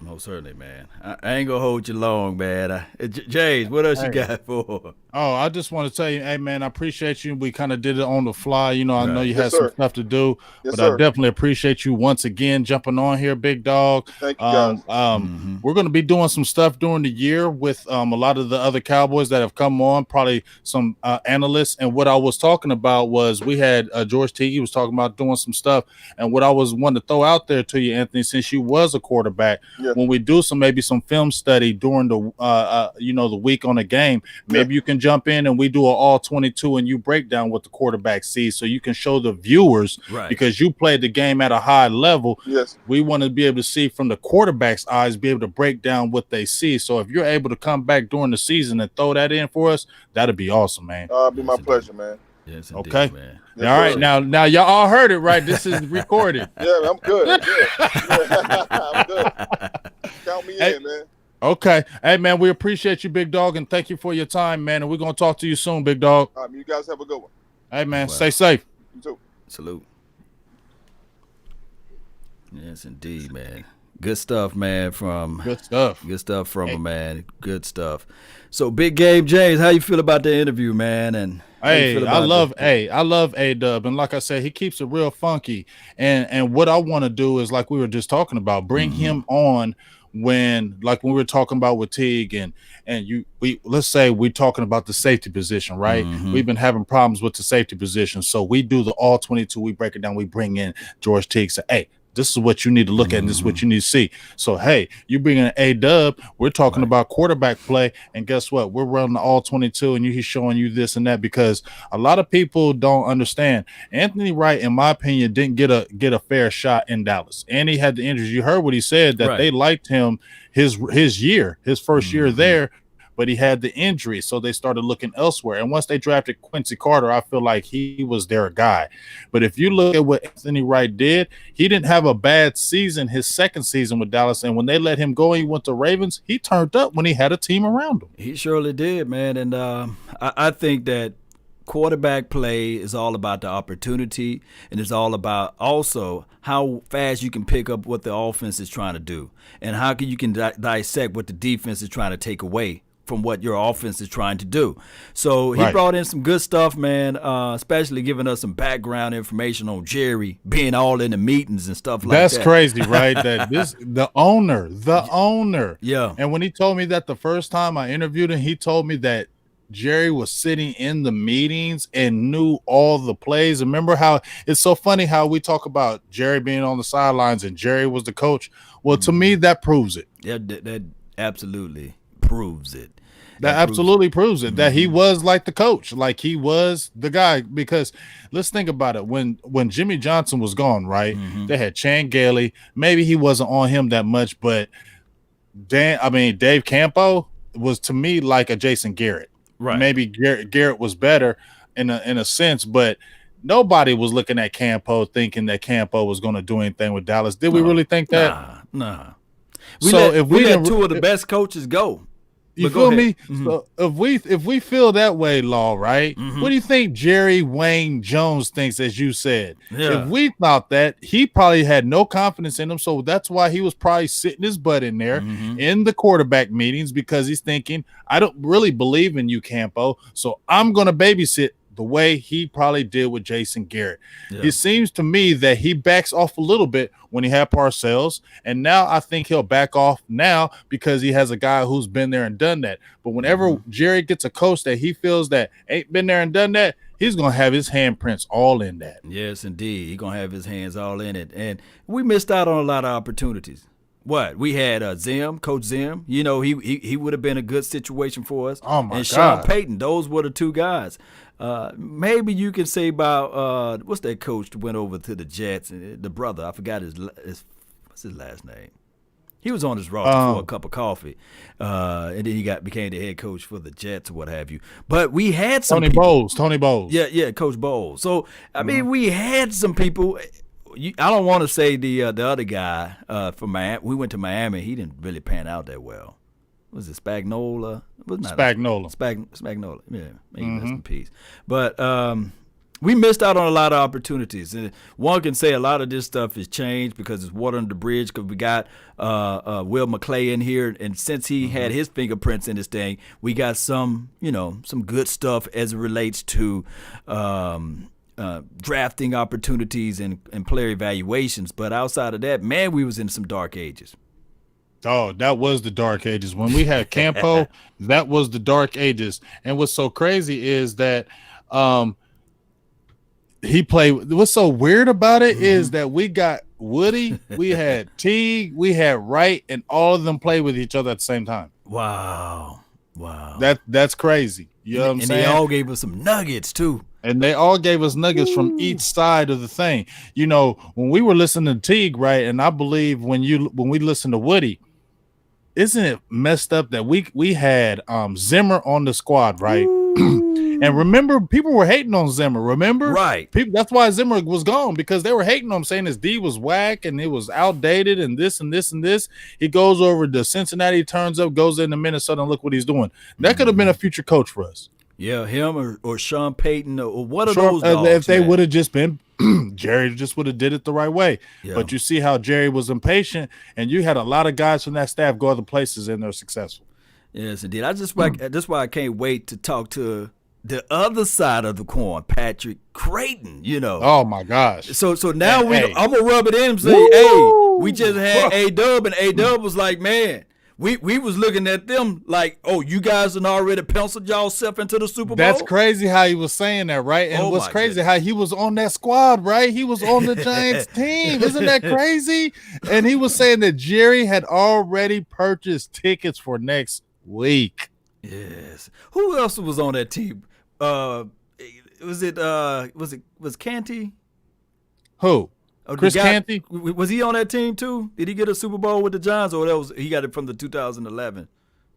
Speaker 1: Most certainly, man. I ain't gonna hold you long, man. James, what else you got for?
Speaker 2: Oh, I just want to tell you, hey man, I appreciate you. We kind of did it on the fly. I know you had some stuff to do, but I definitely appreciate you once again jumping on here, big dog.
Speaker 3: Thank you, guys.
Speaker 2: We're going to be doing some stuff during the year with a lot of the other Cowboys that have come on, probably some analysts. And what I was talking about was we had George Teague was talking about doing some stuff. And what I was wanting to throw out there to you, Anthony, since you was a quarterback, when we do maybe some film study during the the week on a game, maybe you can jump in and we do an all 22 and you break down what the quarterback sees, so you can show the viewers, because you played the game at a high level.
Speaker 3: Yes,
Speaker 2: we want to be able to see from the quarterback's eyes, be able to break down what they see. So if you're able to come back during the season and throw that in for us, that'd be awesome, man.
Speaker 3: It'd be my pleasure, man.
Speaker 1: Yes, indeed,
Speaker 2: okay,
Speaker 1: man.
Speaker 2: Yes, all right, now y'all all heard it, right? This is recorded.
Speaker 3: Yeah, I'm good. I'm good. Count me in, man.
Speaker 2: Okay. Hey, man, we appreciate you, big dog, and thank you for your time, man. And we're going to talk to you soon, big dog.
Speaker 3: You guys have a good one.
Speaker 2: Hey, man, stay safe.
Speaker 3: You too.
Speaker 1: Salute. Yes, indeed, man. Good stuff, man. Good stuff from him, man. Good stuff. So, Big Game James, how you feel about the interview, man? And
Speaker 2: I love A-Dub, and like I said, he keeps it real funky. And what I want to do is, like we were just talking about, bring him on when we were talking about with Teague and let's say we're talking about the safety position, right? We've been having problems with the safety position, so we do the all 22. We break it down. We bring in George Teague. Say, hey, this is what you need to look at, and this is what you need to see. So, hey, you bring in A-Dub, we're talking about quarterback play, and guess what? We're running the all 22, and he's showing you this and that, because a lot of people don't understand. Anthony Wright, in my opinion, didn't get a fair shot in Dallas, and he had the injuries. You heard what he said, that they liked him his first year there, but he had the injury, so they started looking elsewhere. And once they drafted Quincy Carter, I feel like he was their guy. But if you look at what Anthony Wright did, he didn't have a bad season his second season with Dallas. And when they let him go and he went to Ravens, he turned up when he had a team around him.
Speaker 1: He surely did, man. And I think that quarterback play is all about the opportunity, and it's all about also how fast you can pick up what the offense is trying to do, and how you can dissect what the defense is trying to take away from what your offense is trying to do. So he brought in some good stuff, man, especially giving us some background information on Jerry being all in the meetings and stuff like that.
Speaker 2: That's crazy, right? That the owner.
Speaker 1: Yeah.
Speaker 2: And when he told me that the first time I interviewed him, he told me that Jerry was sitting in the meetings and knew all the plays. Remember how it's so funny how we talk about Jerry being on the sidelines and Jerry was the coach? Well, to me, that proves it.
Speaker 1: Yeah, that absolutely proves it.
Speaker 2: That absolutely proves it, that he was like the coach, like he was the guy. Because let's think about it. When Jimmy Johnson was gone, right, they had Chan Gailey. Maybe he wasn't on him that much, but Dave Campo was, to me, like a Jason Garrett.
Speaker 1: Right.
Speaker 2: Maybe Garrett was better in a sense, but nobody was looking at Campo thinking that Campo was going to do anything with Dallas. Did we really think that?
Speaker 1: Nah.
Speaker 2: We
Speaker 1: let two of the best coaches go.
Speaker 2: You feel me? So if we feel that way, Law, right? What do you think Jerry Wayne Jones thinks, as you said?
Speaker 1: Yeah.
Speaker 2: If we thought that, he probably had no confidence in him, so that's why he was probably sitting his butt in there in the quarterback meetings, because he's thinking, I don't really believe in you, Campo, so I'm going to babysit the way he probably did with Jason Garrett. Yeah. It seems to me that he backs off a little bit when he had Parcells, and now I think he'll back off now because he has a guy who's been there and done that. But whenever Jerry gets a coach that he feels that ain't been there and done that, he's going to have his handprints all in that.
Speaker 1: Yes, indeed. He's going to have his hands all in it. And we missed out on a lot of opportunities. We had Coach Zim. You know, he would have been a good situation for us.
Speaker 2: Oh, my God.
Speaker 1: And Sean Payton. Those were the two guys. Maybe you can say about what's that coach that went over to the Jets? The brother, I forgot what's his last name. He was on his roster for a cup of coffee, and then he became the head coach for the Jets or what have you. But we had some
Speaker 2: Tony Bowles.
Speaker 1: Yeah, Coach Bowles. So I mean, we had some people. I don't want to say the other guy from Miami. We went to Miami. He didn't really pan out that well. Was it Spagnola? Spagnola. Yeah, maybe rest in peace. But we missed out on a lot of opportunities. And one can say a lot of this stuff has changed because it's water under the bridge. Because we got Will McClay in here, and since he had his fingerprints in this thing, we got some good stuff as it relates to drafting opportunities and player evaluations. But outside of that, man, we was in some dark ages.
Speaker 2: Oh, that was the dark ages. When we had Campo, that was the dark ages. And what's so crazy is that he played. What's so weird about it is that we got Woody, we had Teague, we had Wright, and all of them played with each other at the same time.
Speaker 1: Wow.
Speaker 2: That's crazy. You know what I'm saying?
Speaker 1: And they all gave us some nuggets too.
Speaker 2: And they all gave us nuggets from each side of the thing. You know, when we were listening to Teague, right, and I believe when we listened to Woody, isn't it messed up that we had Zimmer on the squad, right? And remember, people were hating on Zimmer. Remember,
Speaker 1: right?
Speaker 2: That's why Zimmer was gone, because they were hating on him, saying his D was whack and it was outdated and this and this and this. He goes over to Cincinnati, turns up, goes into Minnesota, and look what he's doing. That could have been a future coach for us.
Speaker 1: Yeah, him or Sean Payton or what are those dogs,
Speaker 2: if they would have just been Jerry just would have did it the right way. Yeah. But you see how Jerry was impatient, and you had a lot of guys from that staff go other places and they're successful.
Speaker 1: Yes, indeed. That's why I can't wait to talk to the other side of the coin, Patrick Creighton.
Speaker 2: Oh my gosh.
Speaker 1: So now I'm gonna rub it in and say, hey, we just had A-Dub, and A-Dub was like, man. We was looking at them like, oh, you guys had already penciled y'allself into the Super Bowl?
Speaker 2: That's crazy how he was saying that, right? And what's crazy, how he was on that squad, right? He was on the Giants team. Isn't that crazy? And he was saying that Jerry had already purchased tickets for next week.
Speaker 1: Yes. Who else was on that team? Was Canty?
Speaker 2: Who? Chris Canty?
Speaker 1: Was he on that team too? Did he get a Super Bowl with the Giants, or he got it from the 2011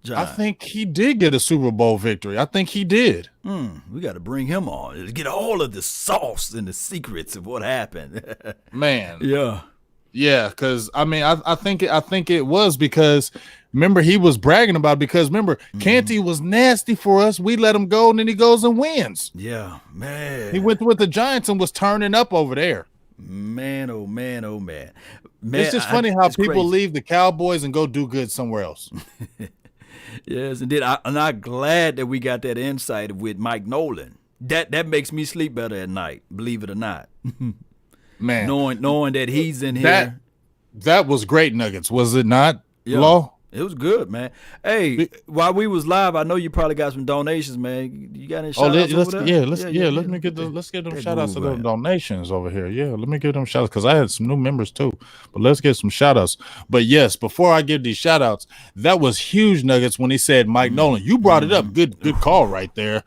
Speaker 1: Giants?
Speaker 2: I think he did get a Super Bowl victory. I think he did.
Speaker 1: We got to bring him on to get all of the sauce and the secrets of what happened.
Speaker 2: Man.
Speaker 1: Yeah,
Speaker 2: because I mean, I think it was because remember he was bragging about it, because remember Canty was nasty for us. We let him go, and then he goes and wins.
Speaker 1: Yeah, man.
Speaker 2: He went with the Giants and was turning up over there.
Speaker 1: Man, oh man, oh man.
Speaker 2: It's just funny how people leave the Cowboys and go do good somewhere else.
Speaker 1: Yes, indeed. I'm glad that we got that insight with Mike Nolan. That makes me sleep better at night, believe it or not.
Speaker 2: Man,
Speaker 1: knowing that he's in here.
Speaker 2: That was great nuggets, was it not?
Speaker 1: Yeah.
Speaker 2: Law?
Speaker 1: It was good, man. Hey, while we was live, I know you probably got some donations, man. You got any shout outs over there?
Speaker 2: Let's get them shout outs to them donations over here. Yeah, let me give them shout outs, because I had some new members too. But let's get some shout outs. But yes, before I give these shout outs, that was huge nuggets when he said Mike Nolan. You brought it up. Good call right there,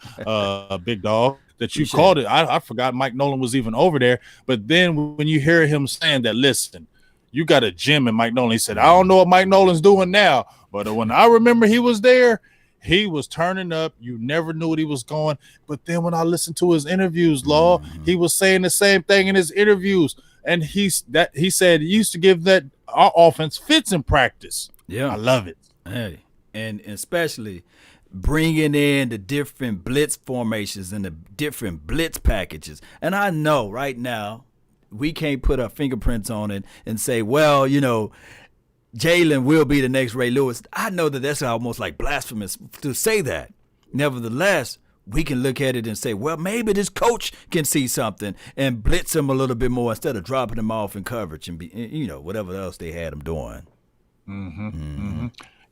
Speaker 2: big dog. That you called it. I forgot Mike Nolan was even over there. But then when you hear him saying that, listen, you got a gem in Mike Nolan. He said, I don't know what Mike Nolan's doing now, but when I remember he was there, he was turning up. You never knew what he was going. But then when I listened to his interviews, Law, he was saying the same thing in his interviews. And he said he used to give that our offense fits in practice.
Speaker 1: Yeah.
Speaker 2: I love it.
Speaker 1: Hey, and especially bringing in the different blitz formations and the different blitz packages. And I know right now, we can't put our fingerprints on it and say, well, Jalen will be the next Ray Lewis. I know that that's almost like blasphemous to say that. Nevertheless, we can look at it and say, well, maybe this coach can see something and blitz him a little bit more instead of dropping him off in coverage and be, whatever else they had him doing.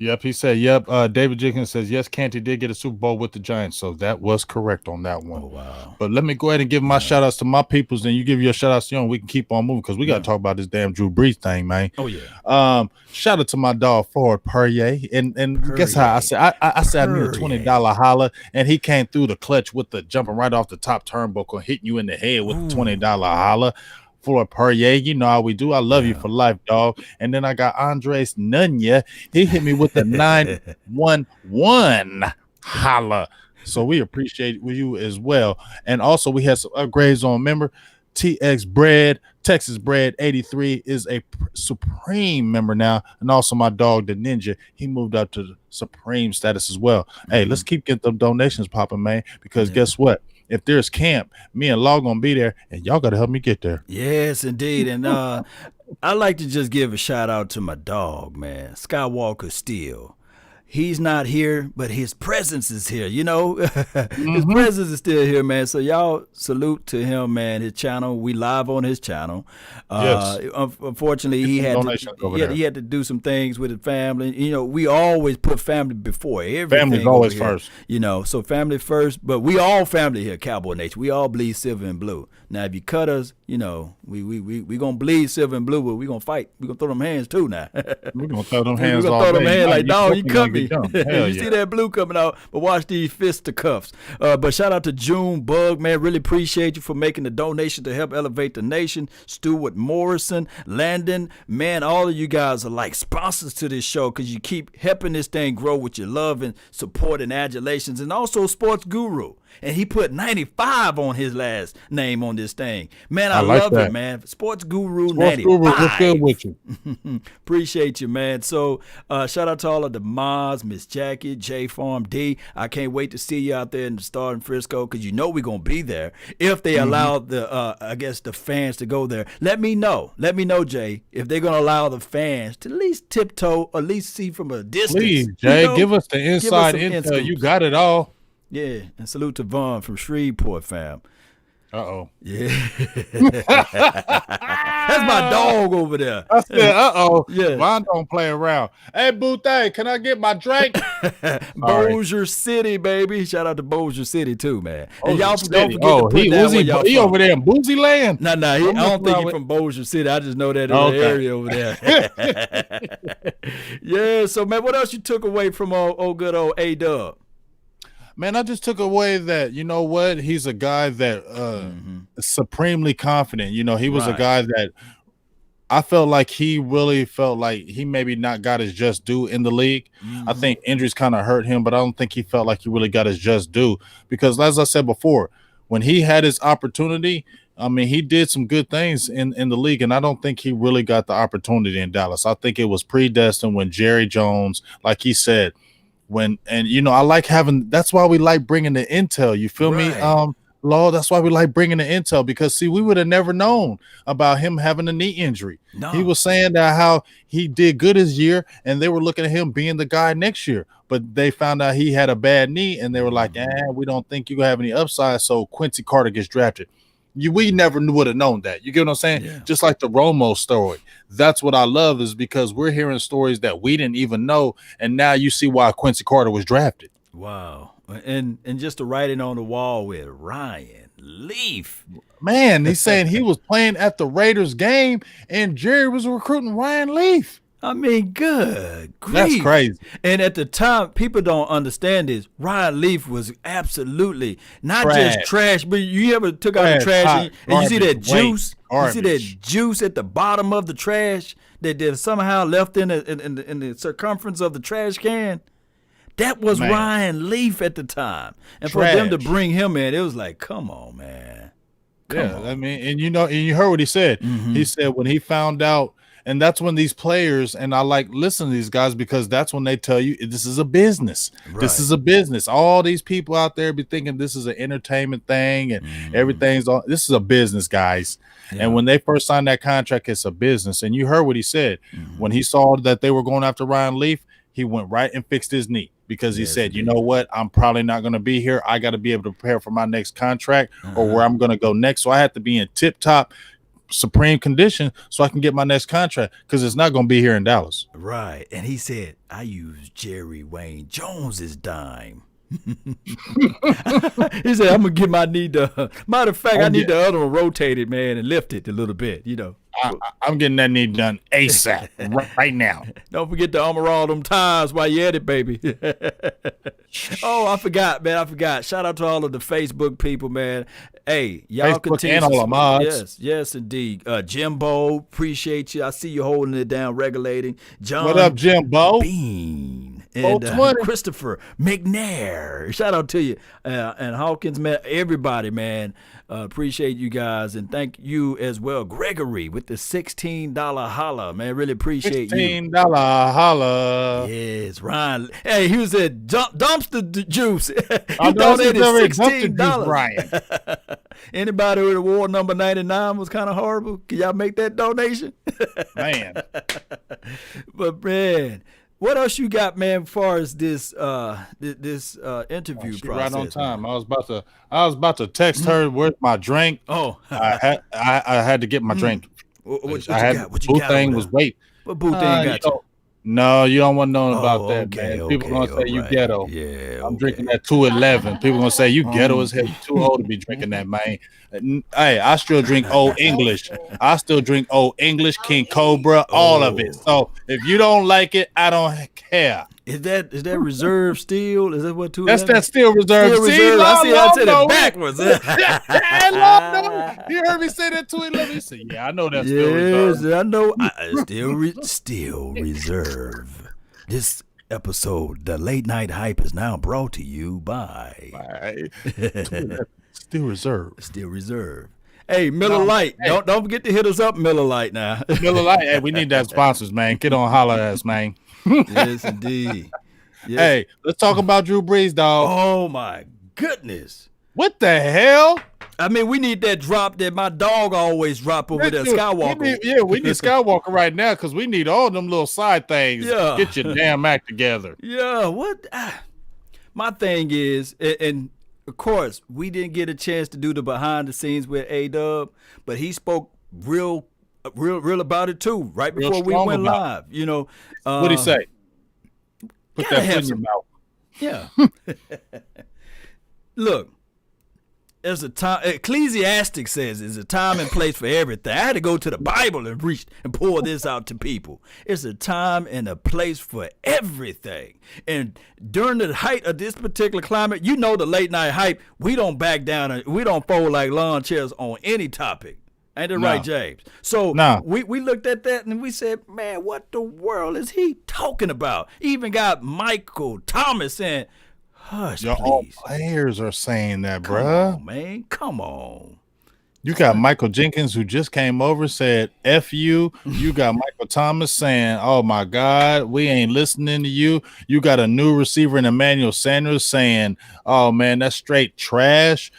Speaker 2: Yep, he said, yep. David Jenkins says, yes, Canty did get a Super Bowl with the Giants, so that was correct on that one.
Speaker 1: Oh, wow.
Speaker 2: But let me go ahead and give my shout-outs to my peoples, then you give your shout-outs to you, and we can keep on moving, because we got to talk about this damn Drew Brees thing, man.
Speaker 1: Oh, yeah.
Speaker 2: Shout out to my dog, Ford Perrier. And guess how? I said I need a $20 holler, and he came through the clutch with the jumping right off the top turnbuckle, hitting you in the head with the $20 holler. For Perrier, you know how we do. I love you for life, dog. And then I got Andres Nunya. He hit me with the 911 holla. So we appreciate you as well. And also we had some upgrades on. Remember, TX Bread, Texas Bread 83 is a Supreme member now, and also my dog the Ninja, he moved up to the Supreme status as well. Hey, let's keep getting them donations popping, man, because guess what? If there's camp, me and Law gonna be there, and y'all gotta help me get there.
Speaker 1: Yes, indeed. And I like to just give a shout out to my dog, man, Skywalker Steel. He's not here, but his presence is here, you know. His presence is still here, man. So y'all salute to him, man. His channel, we live on his channel. Unfortunately, he had to do some things with his family. You know, we always put family before everything.
Speaker 2: Family's always first.
Speaker 1: You know, so family first, but we all family here, Cowboy Nation. We all bleed silver and blue. Now, if you cut us, you know, we gonna bleed silver and blue, but we gonna fight. We gonna throw them hands too now.
Speaker 2: We're gonna throw them hands.
Speaker 1: We're gonna throw them hands like, dog, you cut me.
Speaker 2: You
Speaker 1: see that blue coming out, but watch these fisticuffs. But shout out to June Bug, man. Really appreciate you for making the donation to help elevate the nation. Stuart Morrison, Landon, man, all of you guys are like sponsors to this show because you keep helping this thing grow with your love and support and adulations, and also Sports Guru. And he put 95 on his last name on this thing. Man, I
Speaker 2: like
Speaker 1: love
Speaker 2: that.
Speaker 1: it, man. Sports Guru
Speaker 2: Sports
Speaker 1: 95.
Speaker 2: Guru, we're good with you.
Speaker 1: Appreciate you, man. So shout out to all of the mods, Miss Jackie, J Farm D. I can't wait to see you out there in the Star in Frisco because you know we're going to be there. If they allow the, I guess, the fans to go there. Let me know. Let me know, Jay, if they're going to allow the fans to at least tiptoe, or at least see from a distance.
Speaker 2: Please, Jay,
Speaker 1: you know?
Speaker 2: give us the inside intel. You got it all.
Speaker 1: Yeah, and salute to Vaughn from Shreveport, fam.
Speaker 2: Uh-oh.
Speaker 1: Yeah. That's my dog over there.
Speaker 2: I said, uh-oh.
Speaker 1: Yeah.
Speaker 2: Vaughn don't play around. Hey, Boothang, can I get my drink?
Speaker 1: Bossier City, baby. Shout out to Bossier City, too, man. And y'all don't forget to put
Speaker 2: he over there in Boozy Land?
Speaker 1: No, I don't think he's from Bossier City. I just know that in the area over there. Yeah, so, man, what else you took away from good old A-Dub?
Speaker 2: Man, I just took away that, you know what, he's a guy that is supremely confident. You know, he was a guy that I felt like he really felt like he maybe not got his just due in the league. I think injuries kind of hurt him, but I don't think he felt like he really got his just due because, as I said before, when he had his opportunity, I mean, he did some good things in the league, and I don't think he really got the opportunity in Dallas. I think it was predestined when Jerry Jones, like he said, I like having, that's why we like bringing the intel. You feel me? Law, that's why we like bringing the intel because, see, we would have never known about him having a knee injury. No. He was saying that how he did good this year, and they were looking at him being the guy next year. But they found out he had a bad knee, and they were like, we don't think you have any upside, so Quincy Carter gets drafted. We never would have known that. You get what I'm saying? Yeah. Just like the Romo story. That's what I love is because we're hearing stories that we didn't even know, and now you see why Quincy Carter was drafted.
Speaker 1: Wow. And just to write it on the wall with Ryan Leaf.
Speaker 2: Man, he's saying he was playing at the Raiders game, and Jerry was recruiting Ryan Leaf.
Speaker 1: I mean, good grief.
Speaker 2: That's crazy.
Speaker 1: And at the time, people don't understand this. Ryan Leaf was absolutely not just trash, but you ever took out the trash and you see that juice? You see that juice at the bottom of the trash that somehow left in the circumference of the trash can? That was Ryan Leaf at the time. And for them to bring him in, it was like, come on, man. Come on.
Speaker 2: I mean, and you heard what he said. He said when he found out, and that's when these players, and I like listen to these guys because that's when they tell you this is a business. Right. This is a business. All these people out there be thinking this is an entertainment thing and everything's all. This is a business, guys. Yeah. And when they first signed that contract, it's a business. And you heard what he said. When he saw that they were going after Ryan Leaf, he went right and fixed his knee because he said, you know what? I'm probably not going to be here. I got to be able to prepare for my next contract or where I'm going to go next. So I have to be in tip-top supreme condition so I can get my next contract because it's not going to be here in Dallas.
Speaker 1: Right. And he said, I use Jerry Wayne Jones's dime. He said, I'm going to get my knee done. Matter of fact, I need the other one rotated, man, and lift it a little bit, you know.
Speaker 2: I'm getting that knee done ASAP right now.
Speaker 1: Don't forget to armor all them tires while you're at it, baby. Oh, I forgot, man. I forgot. Shout out to all of the Facebook people, man. Hey, y'all continue.
Speaker 2: And all the mods.
Speaker 1: Yes, indeed. Jimbo, appreciate you. I see you holding it down, regulating. John,
Speaker 2: what up, Jimbo?
Speaker 1: Bean. and Christopher McNair. Shout out to you. And Hawkins, man, everybody, man. Appreciate you guys. And thank you as well, Gregory, with the $16 holla, man. Really appreciate you.
Speaker 2: $16 holla.
Speaker 1: Yes, Ryan. Hey, he was at Dumpster Juice. He donated $16.
Speaker 2: Ryan.
Speaker 1: Anybody with award number 99 was kind of horrible. Can y'all make that donation?
Speaker 2: Man.
Speaker 1: But, man, what else you got, man, as far as this interview process?
Speaker 2: Right on time. Man. I was about to text her, where's my drink?
Speaker 1: Oh.
Speaker 2: I had to get my drink.
Speaker 1: What you got?
Speaker 2: Boo thing was wait.
Speaker 1: What boo thing got you?
Speaker 2: No, you don't want to know about that,
Speaker 1: okay,
Speaker 2: man. People gonna say you ghetto.
Speaker 1: Yeah,
Speaker 2: I'm drinking that 211. People gonna say you ghetto as hell. You too old to be drinking that, man. Hey, I still drink Old English. I still drink Old English, King Cobra, all of it. So if you don't like it, I don't care.
Speaker 1: Is that reserve still? Is that what 211?
Speaker 2: That's that still reserve.
Speaker 1: Still reserve. I said it backwards.
Speaker 2: You heard me say that 211. Said, yeah, I know that's still reserve.
Speaker 1: I know. Still reserve. This episode, the Late Night Hype, is now brought to you by
Speaker 2: Still reserve.
Speaker 1: Still reserve. Hey, Miller Lite. Hey. Don't forget to hit us up, Miller Lite now.
Speaker 2: Miller Lite. Hey, we need that sponsors, man. Get on holler at us, man.
Speaker 1: Yes, indeed. Yes.
Speaker 2: Hey, let's talk about Drew Brees, dog.
Speaker 1: Oh my goodness.
Speaker 2: What the hell?
Speaker 1: I mean, we need that drop that my dog always drop over there, Skywalker.
Speaker 2: We need Skywalker right now because we need all them little side things. Yeah. Get your damn act together.
Speaker 1: Yeah, what? My thing is, and of course, we didn't get a chance to do the behind the scenes with A-Dub, but he spoke real about it too, right before we went live. You know,
Speaker 2: what'd he say? Put that in your mouth.
Speaker 1: Yeah. Look, there's a time. Ecclesiastic says there's a time and place for everything. I had to go to the Bible and reach and pour this out to people. It's a time and a place for everything. And during the height of this particular climate, you know, the late night hype, we don't back down and we don't fold like lawn chairs on any topic. Ain't that right, James? So we looked at that and we said, man, what the world is he talking about? Even got Michael Thomas saying, hush, please.
Speaker 2: All players are saying that, bruh.
Speaker 1: Come on, man. Come on.
Speaker 2: You got Michael Jenkins who just came over, said, F you. You got Michael Thomas saying, oh, my God, we ain't listening to you. You got a new receiver in Emmanuel Sanders saying, oh, man, that's straight trash.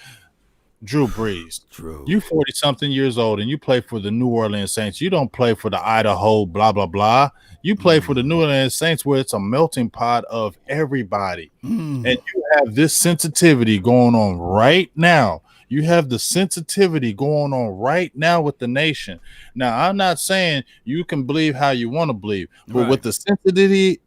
Speaker 2: Drew Brees, you 40-something years old and you play for the New Orleans Saints. You don't play for the Idaho, blah, blah, blah. You play for the New Orleans Saints where it's a melting pot of everybody. And you have this sensitivity going on right now. You have the sensitivity going on right now with the nation. Now, I'm not saying you can believe how you want to believe, but with the sensitivity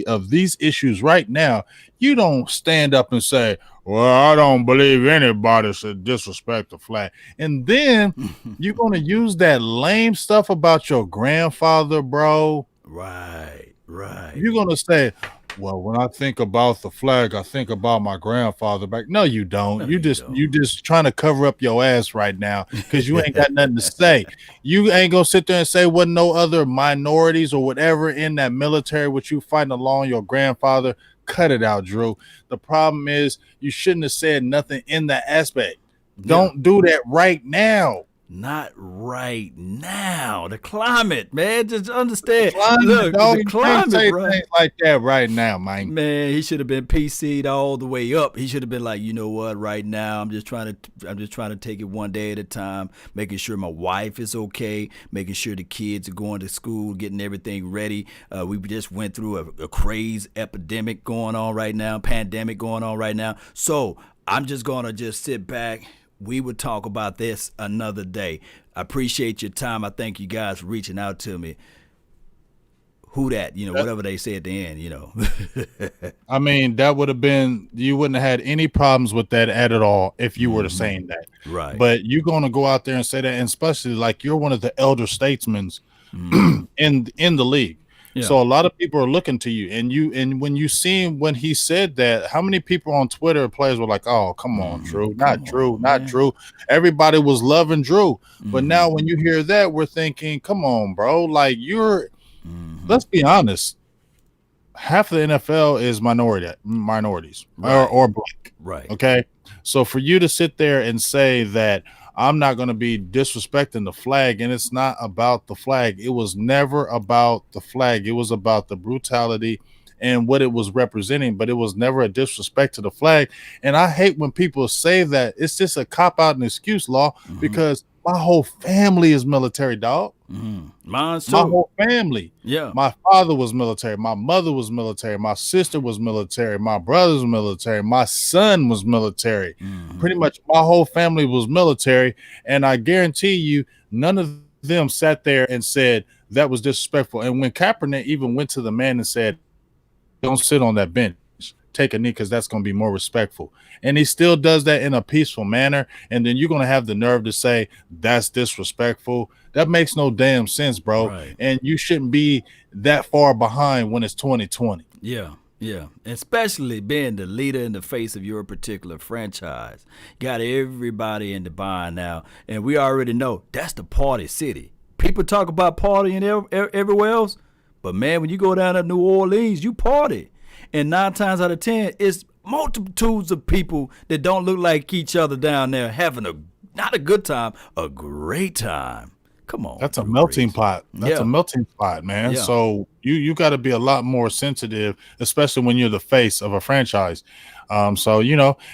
Speaker 2: of these issues right now, you don't stand up and say, well, I don't believe anybody should disrespect the flag. And then you're going to use that lame stuff about your grandfather, bro.
Speaker 1: Right.
Speaker 2: You're going to say, well, when I think about the flag, I think about my grandfather back. No, you don't. No, you just trying to cover up your ass right now because you ain't got nothing to say. You ain't going to sit there and say what no other minorities or whatever in that military what you fighting along your grandfather. Cut it out, Drew. The problem is you shouldn't have said nothing in that aspect. Don't do that right now.
Speaker 1: Not right now. The climate, man. Just understand.
Speaker 2: The climate, bro. Things like that right now, man.
Speaker 1: Man, he should have been PC'd all the way up. He should have been like, you know what? Right now, I'm just trying to take it one day at a time, making sure my wife is okay, making sure the kids are going to school, getting everything ready. We just went through a crazy epidemic going on right now, pandemic going on right now. So I'm just gonna just sit back. We would talk about this another day. I appreciate your time. I thank you guys for reaching out to me. Who that? Whatever they say at the end,
Speaker 2: I mean, that would have been, you wouldn't have had any problems with that at all if you were to saying that.
Speaker 1: Right.
Speaker 2: But you're going to go out there and say that, and especially like you're one of the elder statesmen in the league. Yeah. So a lot of people are looking to you, and when you see when he said that, how many people on Twitter players were like, "Oh, come on, Drew, not Drew." Everybody was loving Drew, but now when you hear that, we're thinking, "Come on, bro! Like you're." Let's be honest. half of the NFL is minorities
Speaker 1: right.
Speaker 2: or black.
Speaker 1: Right.
Speaker 2: Okay. So for you to sit there and say that I'm not going to be disrespecting the flag, and it's not about the flag. It was never about the flag. It was about the brutality and what it was representing, but it was never a disrespect to the flag. And I hate when people say that. It's just a cop-out and excuse, Law, because my whole family is military, dog.
Speaker 1: Mine too.
Speaker 2: My whole family.
Speaker 1: Yeah.
Speaker 2: My father was military. My mother was military. My sister was military. My brother's military. My son was military. Pretty much my whole family was military. And I guarantee you, none of them sat there and said that was disrespectful. And when Kaepernick even went to the man and said, don't sit on that bench, take a knee, because that's going to be more respectful. And he still does that in a peaceful manner. And then you're going to have the nerve to say that's disrespectful. That makes no damn sense, bro.
Speaker 1: Right.
Speaker 2: And you shouldn't be that far behind when it's 2020.
Speaker 1: Yeah. Yeah, especially being the leader in the face of your particular franchise. Got everybody in the bind now, and we already know that's the party city. People talk about partying everywhere else, but man, when you go down to New Orleans, you party. And 9 times out of 10, it's multitudes of people that don't look like each other down there having not a good time, a great time. Come on.
Speaker 2: That's a melting pot. That's a melting pot, man.
Speaker 1: Yeah.
Speaker 2: So you got to be a lot more sensitive, especially when you're the face of a franchise. So,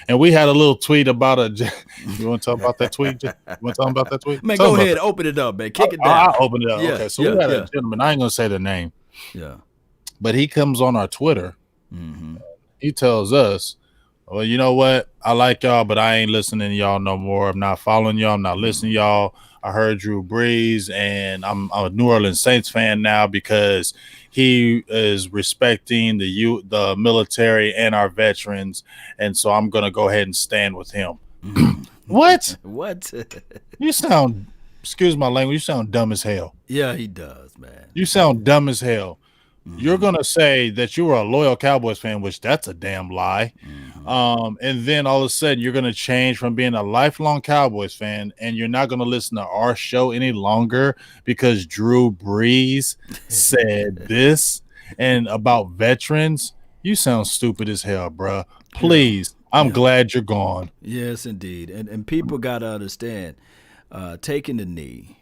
Speaker 2: and we had a little tweet about you want to talk about that tweet? You want to talk about that tweet?
Speaker 1: Man, go ahead. Open it up, man. Kick it down.
Speaker 2: I'll open it up.
Speaker 1: Yeah,
Speaker 2: okay. So we had a gentleman. I ain't going to say the name.
Speaker 1: Yeah.
Speaker 2: But he comes on our Twitter. He tells us, well, you know what? I like y'all, but I ain't listening to y'all no more. I'm not following y'all. I'm not listening to y'all. I heard Drew Brees, and I'm a New Orleans Saints fan now because he is respecting the military and our veterans, and so I'm going to go ahead and stand with him. What?
Speaker 1: What?
Speaker 2: You sound, excuse my language, you sound dumb as hell.
Speaker 1: Yeah, he does, man.
Speaker 2: You sound dumb as hell. You're going to say that you were a loyal Cowboys fan, which that's a damn lie. And then all of a sudden you're going to change from being a lifelong Cowboys fan, and you're not going to listen to our show any longer because Drew Brees said this and about veterans. You sound stupid as hell, bruh. Please. I'm glad you're gone.
Speaker 1: Yes, indeed. And people got to understand, taking the knee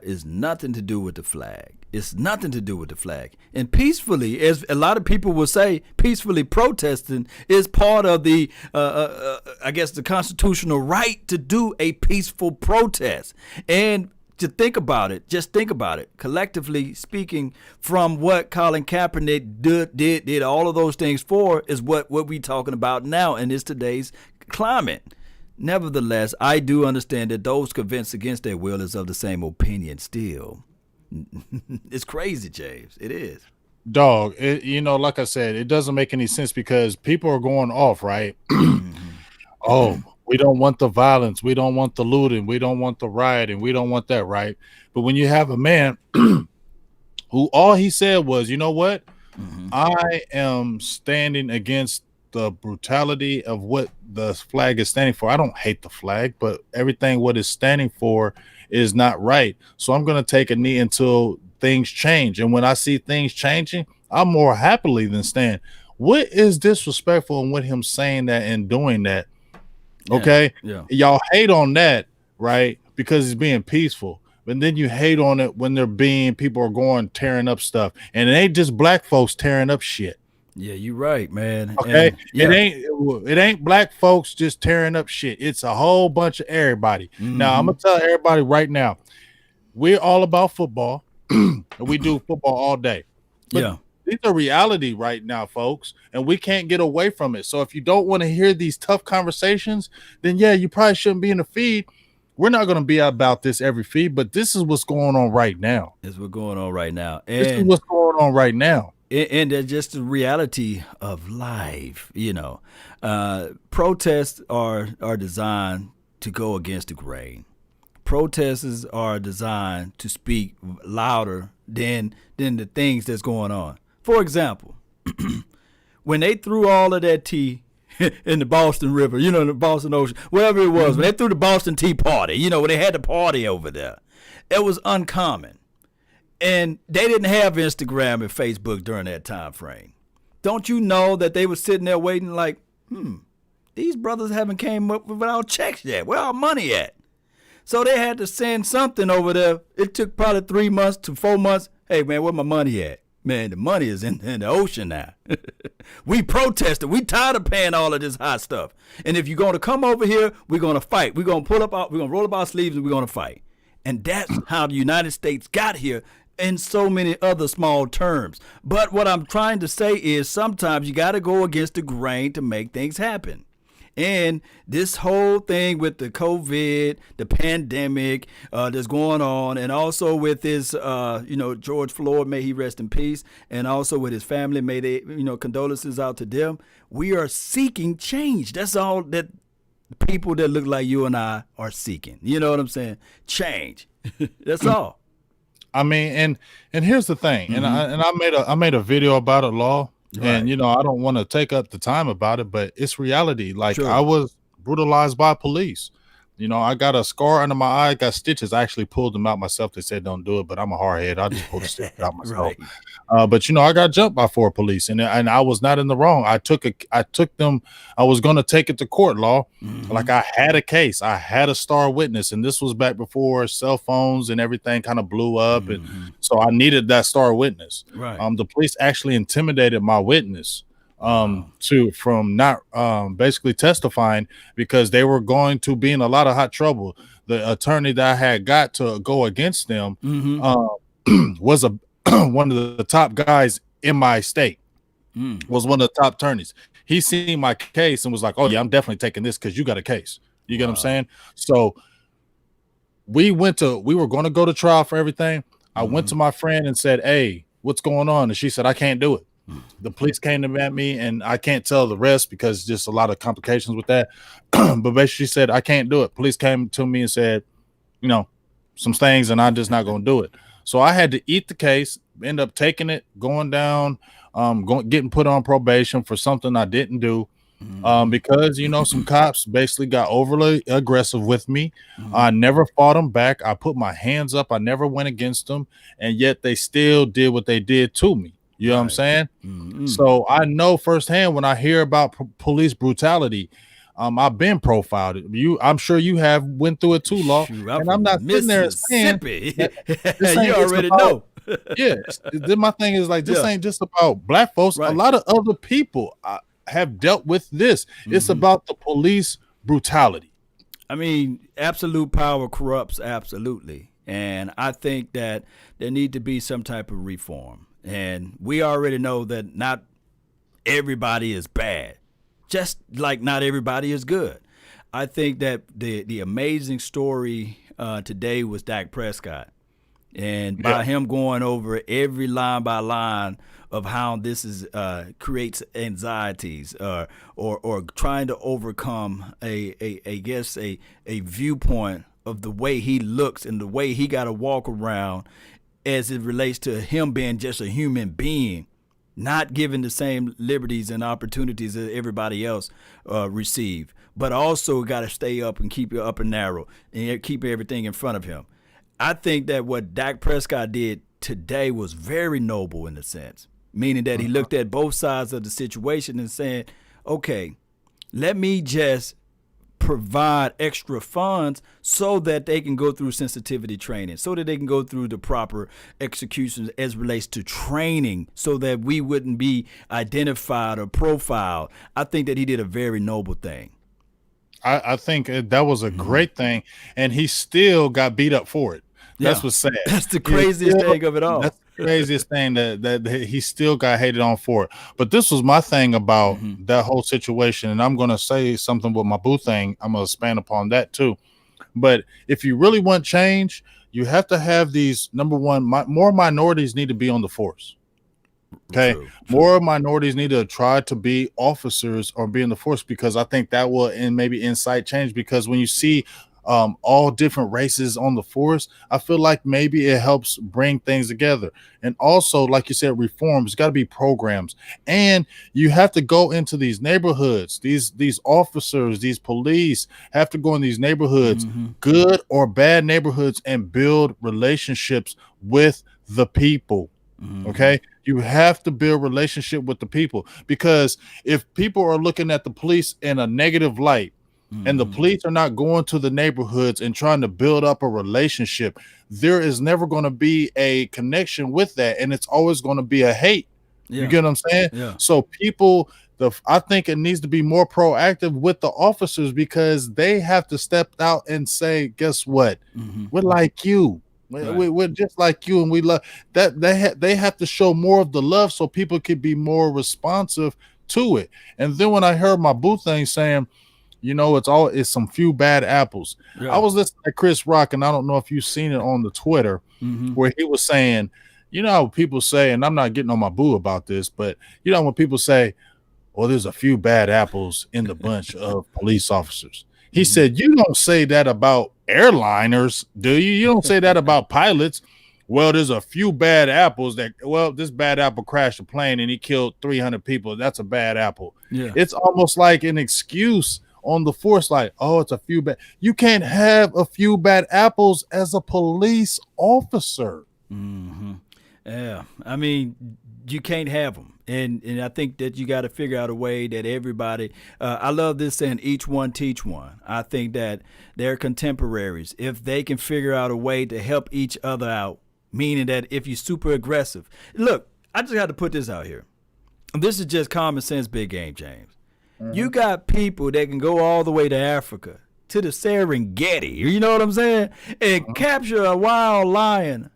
Speaker 1: is nothing to do with the flag. It's nothing to do with the flag. And peacefully, as a lot of people will say, peacefully protesting is part of the, I guess, the constitutional right to do a peaceful protest. And to think about it, just think about it, collectively speaking, from what Colin Kaepernick did all of those things for is what we're talking about now in this today's climate. Nevertheless, I do understand that those convinced against their will is of the same opinion still. It's crazy, James. It is.
Speaker 2: Dog, like I said, it doesn't make any sense because people are going off, right? Oh, we don't want the violence. We don't want the looting. We don't want the rioting. We don't want that, right? But when you have a man who all he said was, you know what? I am standing against the brutality of what the flag is standing for. I don't hate the flag, but everything what it's standing for is not right. So I'm going to take a knee until things change. And when I see things changing, I'm more happily than stand. What is disrespectful in with him saying that and doing that? Okay.
Speaker 1: Yeah.
Speaker 2: Y'all hate on that, right? Because he's being peaceful. But then you hate on it when people are going tearing up stuff. And it ain't just black folks tearing up shit.
Speaker 1: Yeah, you're right, man.
Speaker 2: Okay. It ain't black folks just tearing up shit. It's a whole bunch of everybody. Now, I'm going to tell everybody right now, we're all about football. And we do football all day. But these are reality right now, folks, and we can't get away from it. So if you don't want to hear these tough conversations, then you probably shouldn't be in the feed. We're not going to be about this every feed, but this is what's going on right now.
Speaker 1: This is what's going on right now.
Speaker 2: This is what's going on right now.
Speaker 1: And that's just the reality of life, Protests are designed to go against the grain. Protests are designed to speak louder than the things that's going on. For example, when they threw all of that tea in the Boston River, in the Boston Ocean, whatever it was, when they threw the Boston Tea Party, when they had the party over there, it was uncommon. And they didn't have Instagram and Facebook during that time frame. Don't you know that they were sitting there waiting like, these brothers haven't came up with our checks yet. Where our money at? So they had to send something over there. It took probably 3 months to 4 months. Hey, man, where my money at? Man, the money is in the ocean now. We protested. We tired of paying all of this hot stuff. And if you're going to come over here, we're going to fight. We're going to roll up our sleeves and we're going to fight. And that's how the United States got here in so many other small terms. But what I'm trying to say is sometimes you got to go against the grain to make things happen. And this whole thing with the COVID, the pandemic that's going on, and also with his, George Floyd, may he rest in peace, and also with his family, may they, condolences out to them. We are seeking change. That's all that people that look like you and I are seeking. You know what I'm saying? Change. That's all.
Speaker 2: I mean, and here's the thing, and I made a video about it, Law. Right. And, I don't want to take up the time about it, but it's reality. Like, sure. I was brutalized by police. I got a scar under my eye, got stitches. I actually pulled them out myself. They said don't do it, but I'm a hardhead. I just pulled the stitches out myself. Right. But I got jumped by 4 police, and I was not in the wrong. I took them. I was going to take it to court, Law. Like, I had a case. I had a star witness, and this was back before cell phones and everything kind of blew up, and so I needed that star witness. Right. The police actually intimidated my witness. From not basically testifying because they were going to be in a lot of hot trouble. The attorney that I had got to go against them was one of the top guys in my state. Was one of the top attorneys. He seen my case and was like, "Oh yeah, I'm definitely taking this because you got a case." You get what I'm saying? So we were going to go to trial for everything. I went to my friend and said, "Hey, what's going on?" And she said, "I can't do it." The police came at me, and I can't tell the rest because just a lot of complications with that. But basically, she said, "I can't do it." Police came to me and said, some things, and I'm just not going to do it. So I had to eat the case, end up taking it, going down, getting put on probation for something I didn't do. Because some cops basically got overly aggressive with me. I never fought them back. I put my hands up. I never went against them, and yet they still did what they did to me. You know what I'm saying? So I know firsthand when I hear about police brutality. I've been profiled. I'm sure you have went through it too, Law.
Speaker 1: And I'm not sitting there saying
Speaker 2: you
Speaker 1: already know.
Speaker 2: Yeah, my thing is like this ain't just about black folks. Right. A lot of other people have dealt with this. It's about the police brutality.
Speaker 1: I mean, absolute power corrupts absolutely, and I think that there need to be some type of reform. And we already know that not everybody is bad, just like not everybody is good. I think that the amazing story today was Dak Prescott. And by him going over every line by line of how this is creates anxieties or trying to overcome a viewpoint of the way he looks and the way he got to walk around as it relates to him being just a human being, not given the same liberties and opportunities that everybody else receive, but also got to stay up and keep it up and narrow and keep everything in front of him. I think that what Dak Prescott did today was very noble in a sense, meaning that he looked at both sides of the situation and said, okay, let me just provide extra funds so that they can go through sensitivity training, so that they can go through the proper executions as relates to training so that we wouldn't be identified or profiled. I think that he did a very noble thing.
Speaker 2: I think that was a great thing, and he still got beat up for it. That's what's sad.
Speaker 1: That's the craziest thing of it all.
Speaker 2: That's the craziest thing that he still got hated on for it. But this was my thing about that whole situation, and I'm going to say something with my boo thing. I'm going to expand upon that too. But if you really want change, you have to have these, number one, more minorities need to be on the force. Okay, true. More minorities need to try to be officers or be in the force, because I think that will maybe incite change. Because when you see all different races on the force, I feel like maybe it helps bring things together. And also, like you said, reforms, got to be programs, and you have to go into these neighborhoods. These officers, these police have to go in these neighborhoods, good or bad neighborhoods, and build relationships with the people. Okay, you have to build relationship with the people, because if people are looking at the police in a negative light, and the police are not going to the neighborhoods and trying to build up a relationship, there is never going to be a connection with that, and it's always going to be a hate. You get what I'm saying?
Speaker 1: Yeah.
Speaker 2: So people, I think it needs to be more proactive with the officers, because they have to step out and say, guess what? We're like you. We're just like you, and we love that. They have to show more of the love so people can be more responsive to it. And then when I heard my boo thing saying, it's some few bad apples. Yeah. I was listening to Chris Rock, and I don't know if you've seen it on the Twitter, where he was saying, how people say, and I'm not getting on my boo about this, but when people say, well, there's a few bad apples in the bunch of police officers. He said, you don't say that about airliners, do you? You don't say that about pilots. Well, there's a few bad apples this bad apple crashed a plane and he killed 300 people. That's a bad apple. Yeah. It's almost like an excuse on the force, like, oh, it's a few bad. You can't have a few bad apples as a police officer.
Speaker 1: Yeah, I mean, you can't have them. And I think that you got to figure out a way that everybody, I love this saying, each one teach one. I think that their contemporaries, if they can figure out a way to help each other out, meaning that if you're super aggressive, look, I just got to put this out here. This is just common sense, big game, James. You got people that can go all the way to Africa, to the Serengeti, you know what I'm saying, and capture a wild lion.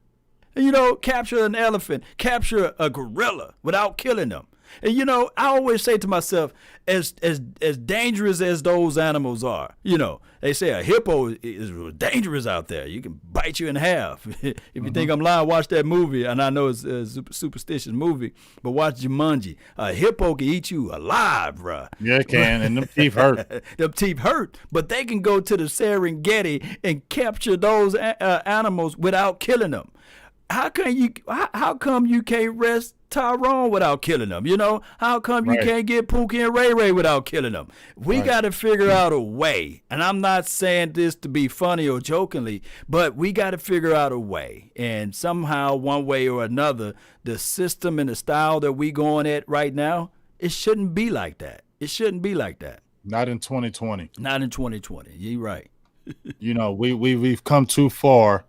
Speaker 1: Capture an elephant, capture a gorilla without killing them. And, I always say to myself, as dangerous as those animals are, they say a hippo is dangerous out there. You can bite you in half. If you think I'm lying, watch that movie. And I know it's a superstitious movie, but watch Jumanji. A hippo can eat you alive, bruh.
Speaker 2: Yeah, it can, and them teeth hurt.
Speaker 1: Them teeth hurt, but they can go to the Serengeti and capture those animals without killing them. How come you can't rest Tyrone without killing them? How come you can't get Pookie and Ray Ray without killing them? We got to figure out a way. And I'm not saying this to be funny or jokingly, but we got to figure out a way. And somehow, one way or another, the system and the style that we going at right now, it shouldn't be like that. It shouldn't be like that.
Speaker 2: Not in 2020.
Speaker 1: Not in 2020. You're right.
Speaker 2: We've come too far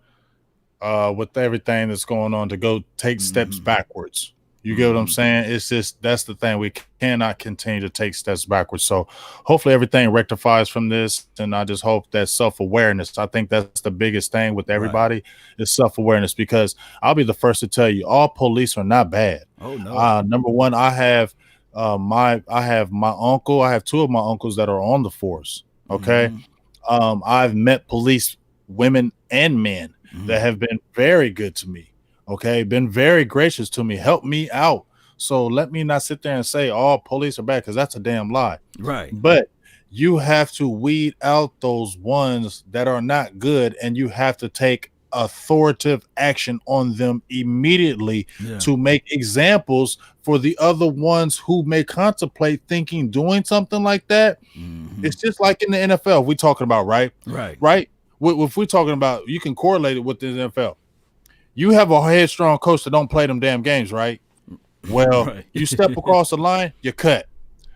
Speaker 2: with everything that's going on to go take steps backwards. You get what I'm saying? It's just, that's the thing. We cannot continue to take steps backwards. So hopefully everything rectifies from this. And I just hope that self-awareness, I think that's the biggest thing with everybody, is self-awareness, because I'll be the first to tell you, all police are not bad.
Speaker 1: Oh, no.
Speaker 2: Number one, I have my uncle. I have two of my uncles that are on the force. Okay. I've met police women and men that have been very good to me, okay, been very gracious to me, helped me out. So let me not sit there and say all police are bad, because that's a damn lie.
Speaker 1: Right.
Speaker 2: But you have to weed out those ones that are not good, and you have to take authoritative action on them immediately to make examples for the other ones who may contemplate doing something like that. It's just like in the NFL we're talking about, right? If we're talking about, you can correlate it with the NFL. You have a headstrong coach that don't play them damn games, right? Well, you step across the line, you cut.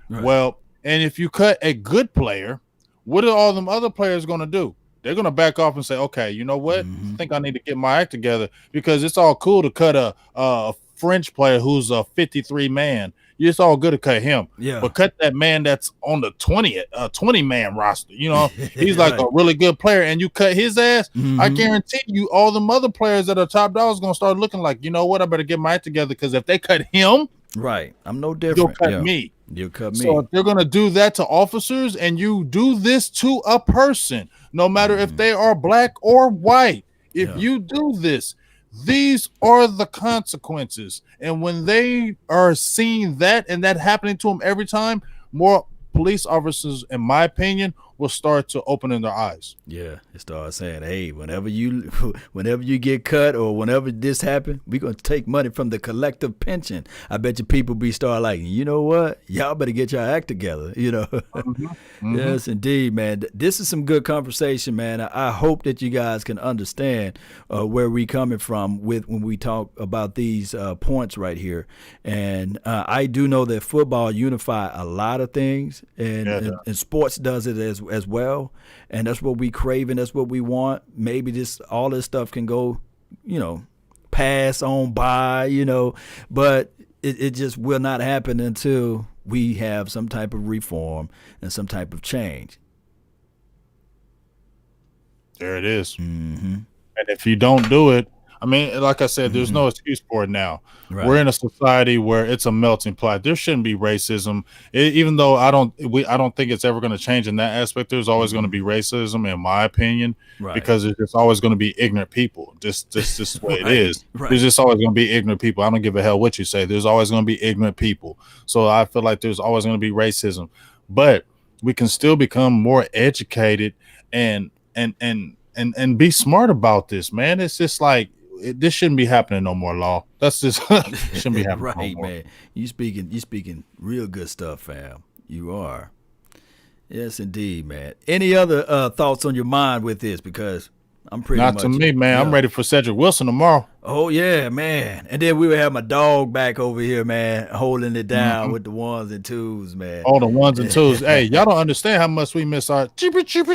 Speaker 2: Well, and if you cut a good player, what are all them other players going to do? They're going to back off and say, okay, you know what? I think I need to get my act together, because it's all cool to cut a French player who's a 53 man. It's all good to cut him, but cut that man that's on the 20 man roster. He's like a really good player, and you cut his ass. I guarantee you, all the other players that are top dogs going to start looking like, you know what? I better get my act together, because if they cut him,
Speaker 1: I'm no different.
Speaker 2: You'll cut me.
Speaker 1: You'll cut me.
Speaker 2: So if they're going to do that to officers, and you do this to a person, no matter if they are black or white, if you do this, these are the consequences. And when they are seeing that and that happening to them every time, more police officers, in my opinion, will start to open in their eyes.
Speaker 1: Yeah, it starts saying, "Hey, whenever you get cut or whenever this happen, we're gonna take money from the collective pension." I bet you people be start like, you know what, y'all better get your act together. Yes, indeed, man. This is some good conversation, man. I hope that you guys can understand where we coming from when we talk about these points right here. And I do know that football unify a lot of things, and sports does it as well. And that's what we crave and that's what we want. Maybe all this stuff can go, pass on by, but it just will not happen until we have some type of reform and some type of change.
Speaker 2: There it is. And if you don't do it, I mean, like I said, there's no excuse for it now. Right. We're in a society where it's a melting pot. There shouldn't be racism, even though I don't think it's ever going to change in that aspect. There's always going to be racism, in my opinion, because there's just always going to be ignorant people. Just the way it is. Right. There's just always going to be ignorant people. I don't give a hell what you say. There's always going to be ignorant people. So I feel like there's always going to be racism, but we can still become more educated and be smart about this, man. It's just like, this shouldn't be happening no more, Law. That's just shouldn't be happening
Speaker 1: right,
Speaker 2: no more.
Speaker 1: Man. You speaking real good stuff, fam. You are. Yes, indeed, man. Any other thoughts on your mind with this? Because I'm pretty
Speaker 2: not
Speaker 1: much,
Speaker 2: to me, man. I'm ready for Cedric Wilson tomorrow.
Speaker 1: Oh yeah, man. And then we would have my dog back over here, man, holding it down with the ones and twos, man.
Speaker 2: All the ones and twos. Hey, y'all don't understand how much we miss our DJ.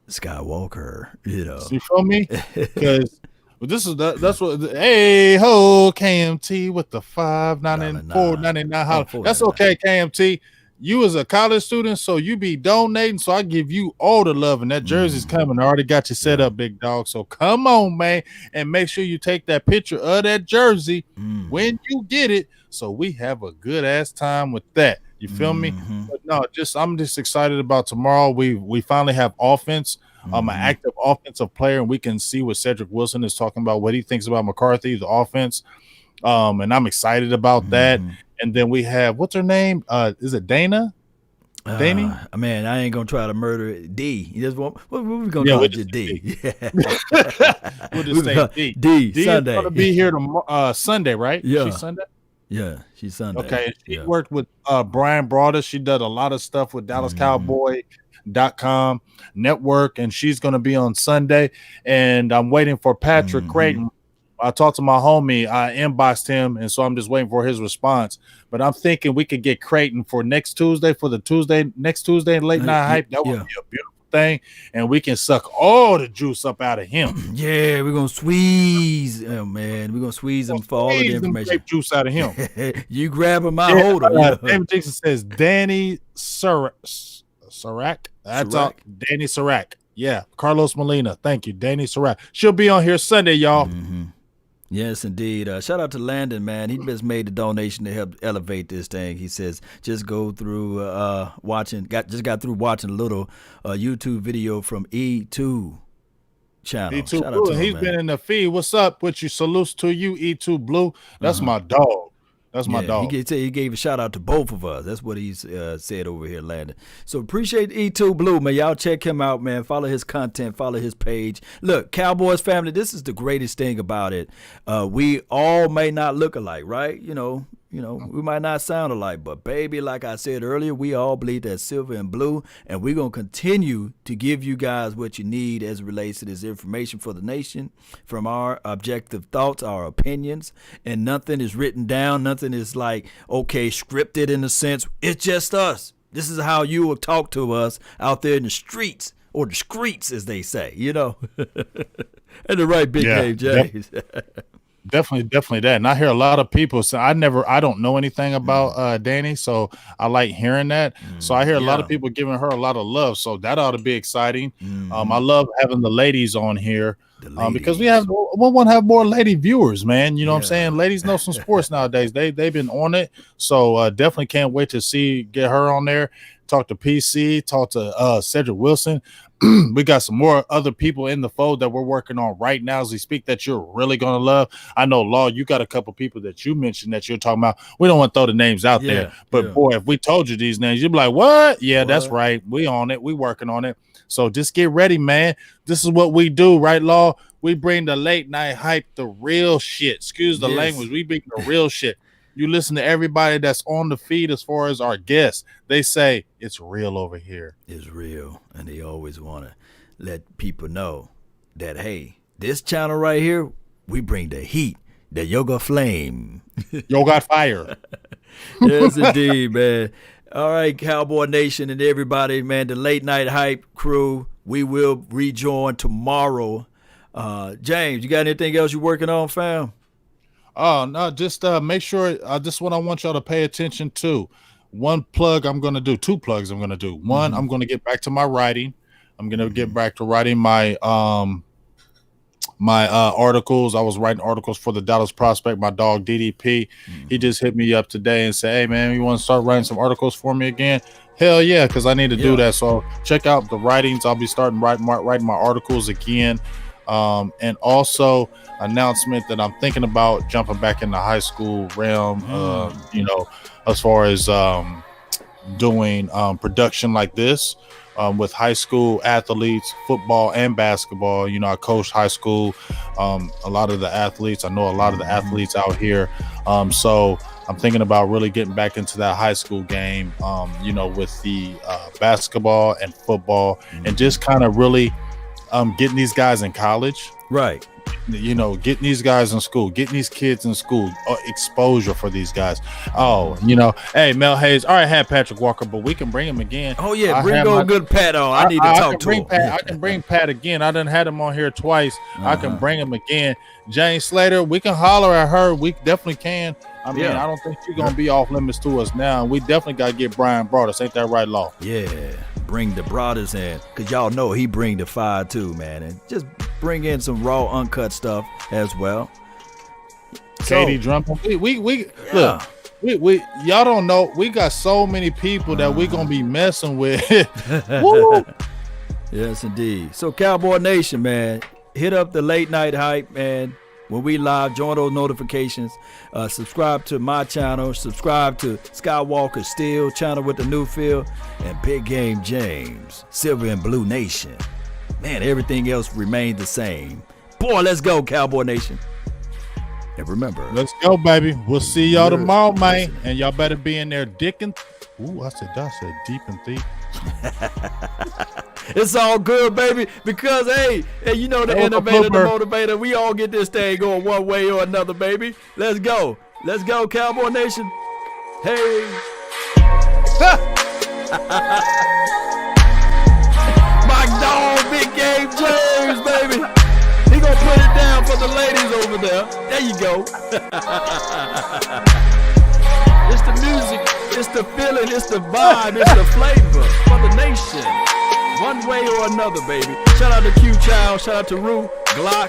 Speaker 1: Skywalker,
Speaker 2: You feel me? Because that's what. Hey ho, KMT with the $5.99. That's okay, KMT. You as a college student, so you be donating. So I give you all the love, and that jersey's coming. I already got you set up, big dog. So come on, man, and make sure you take that picture of that jersey when you get it, so we have a good ass time with that. You feel me? But no, I'm just excited about tomorrow. We finally have offense, an active offensive player, and we can see what Cedric Wilson is talking about, what he thinks about McCarthy, the offense. And I'm excited about that. And then we have, what's her name? Is it Dana? Danny?
Speaker 1: Man, I ain't gonna try to murder it. D. You just want what we gonna call it? Just D.
Speaker 2: We'll just say D.
Speaker 1: D. Sunday.
Speaker 2: Is gonna be here tomorrow, Sunday, right?
Speaker 1: Yeah.
Speaker 2: She's Sunday.
Speaker 1: Yeah, she's Sunday.
Speaker 2: Okay, she worked with Brian Broaddus. She does a lot of stuff with DallasCowboy.com network, and she's going to be on Sunday. And I'm waiting for Patrick Creighton. I talked to my homie. I inboxed him, and so I'm just waiting for his response. But I'm thinking we could get Creighton for next Tuesday, next Tuesday late night hype. That would be a beautiful thing, and we can suck all the juice up out of him.
Speaker 1: Yeah, we're gonna squeeze, man. We're gonna squeeze him for all of the information.
Speaker 2: Grape juice out of him.
Speaker 1: You grab him, I hold him.
Speaker 2: David Jackson says Danny Sirac. That's all. Danny Sirac. Yeah, Carlos Molina. Thank you, Danny Sirac. She'll be on here Sunday, y'all.
Speaker 1: Yes, indeed. Shout out to Landon, man. He just made the donation to help elevate this thing. He says just go through got through watching a little YouTube video from E2 channel.
Speaker 2: E2 Blue. He's been in the feed. What's up with you? Salutes to you, E2 Blue. That's my dog. That's my dog.
Speaker 1: He gave a shout out to both of us. That's what he said over here, Landon. So appreciate E2 Blue, man. Y'all check him out, man. Follow his content. Follow his page. Look, Cowboys family, this is the greatest thing about it. We all may not look alike, right? We might not sound alike, but baby, like I said earlier, we all bleed that silver and blue, and we're going to continue to give you guys what you need as it relates to this information for the nation from our objective thoughts, our opinions, and nothing is written down. Nothing is scripted in a sense. It's just us. This is how you will talk to us out there in the streets, or the streets, as they say, And the right big name, James.
Speaker 2: Definitely that. And I hear a lot of people say, I don't know anything about Danny, so I like hearing that. So I hear a lot of people giving her a lot of love. So that ought to be exciting. I love having the ladies on here because we want to have more lady viewers, man. You know what I'm saying? Ladies know some sports nowadays. They've been on it. So definitely can't wait to get her on there. talk to PC, talk to Cedric Wilson. We got some more other people in the fold that we're working on right now as we speak that you're really going to love. I know, Law, you got a couple people that you mentioned that you're talking about. We don't want to throw the names out there, but boy, if we told you these names, you'd be like, what? Yeah, that's right. We on it. We working on it. So just get ready, man. This is what we do, right, Law? We bring the late night hype, the real shit. Excuse the language. We bring the real shit. You listen to everybody that's on the feed as far as our guests. They say it's real over here.
Speaker 1: It's real. And they always want to let people know that, hey, this channel right here, we bring the heat, the yoga flame.
Speaker 2: Yoga fire.
Speaker 1: Yes, indeed, man. All right, Cowboy Nation and everybody, man, the late night hype crew, we will rejoin tomorrow. James, you got anything else you're working on, fam?
Speaker 2: Oh, no, just make sure this is what I want y'all to pay attention to. One plug I'm going to do, two plugs I'm going to do. One, I'm going to get back to my writing. I'm going to get back to writing my articles. I was writing articles for the Dallas Prospect, my dog DDP. He just hit me up today and said, hey, man, you want to start writing some articles for me again? Hell yeah, because I need to do that. So check out the writings. I'll be starting writing my articles again. And also announcement that I'm thinking about jumping back in the high school realm, as far as doing production like this with high school athletes, football and basketball. I coached high school, a lot of the athletes. I know a lot of the athletes out here. So I'm thinking about really getting back into that high school game, with the basketball and football and just kind of really getting these guys in college.
Speaker 1: Right.
Speaker 2: Getting these guys in school, getting these kids in school, exposure for these guys. Hey, Mel Hayes. All right, had Patrick Walker, but we can bring him again.
Speaker 1: Oh, yeah, bring good Pat on. I need to talk to him.
Speaker 2: I can bring Pat again. I done had him on here twice. I can bring him again. Jane Slater, we can holler at her. We definitely can. I mean, I don't think she's going to be off limits to us now. We definitely got to get Brian Broadus. Ain't that right, Law?
Speaker 1: Yeah, bring the Broadus in, because y'all know he bring the fire too, man. And just bring in some raw, uncut stuff as well.
Speaker 2: Katie Drummond. Look, y'all don't know. We got so many people that we're going to be messing with. Woo!
Speaker 1: Yes, indeed. So, Cowboy Nation, man, hit up the late night hype, man. When we live, join those notifications. Subscribe to my channel. Subscribe to Skywalker Steel channel with the new feel. And Big Game James, Silver and Blue Nation. Man, everything else remained the same. Boy, let's go, Cowboy Nation. And remember.
Speaker 2: Let's go, baby. We'll see y'all tomorrow, man. And y'all better be in there dicking. Ooh, I said deep and thick.
Speaker 1: It's all good, baby, because hey, the innovator, the motivator, we all get this thing going one way or another, baby. Let's go, Cowboy Nation. Hey. My dog, Big Game James, baby. He gonna put it down for the ladies over there. There you go. It's the music, it's the feeling, it's the vibe, it's the flavor for the nation. One way or another, baby. Shout out to Q Child, shout out to Rue, Glock,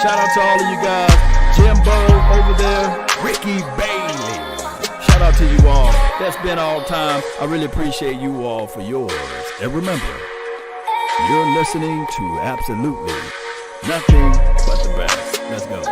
Speaker 1: shout out to all of you guys. Jimbo over there, Ricky Bailey. Shout out to you all. That's been all time. I really appreciate you all for yours. And remember, you're listening to absolutely nothing but the best. Let's go.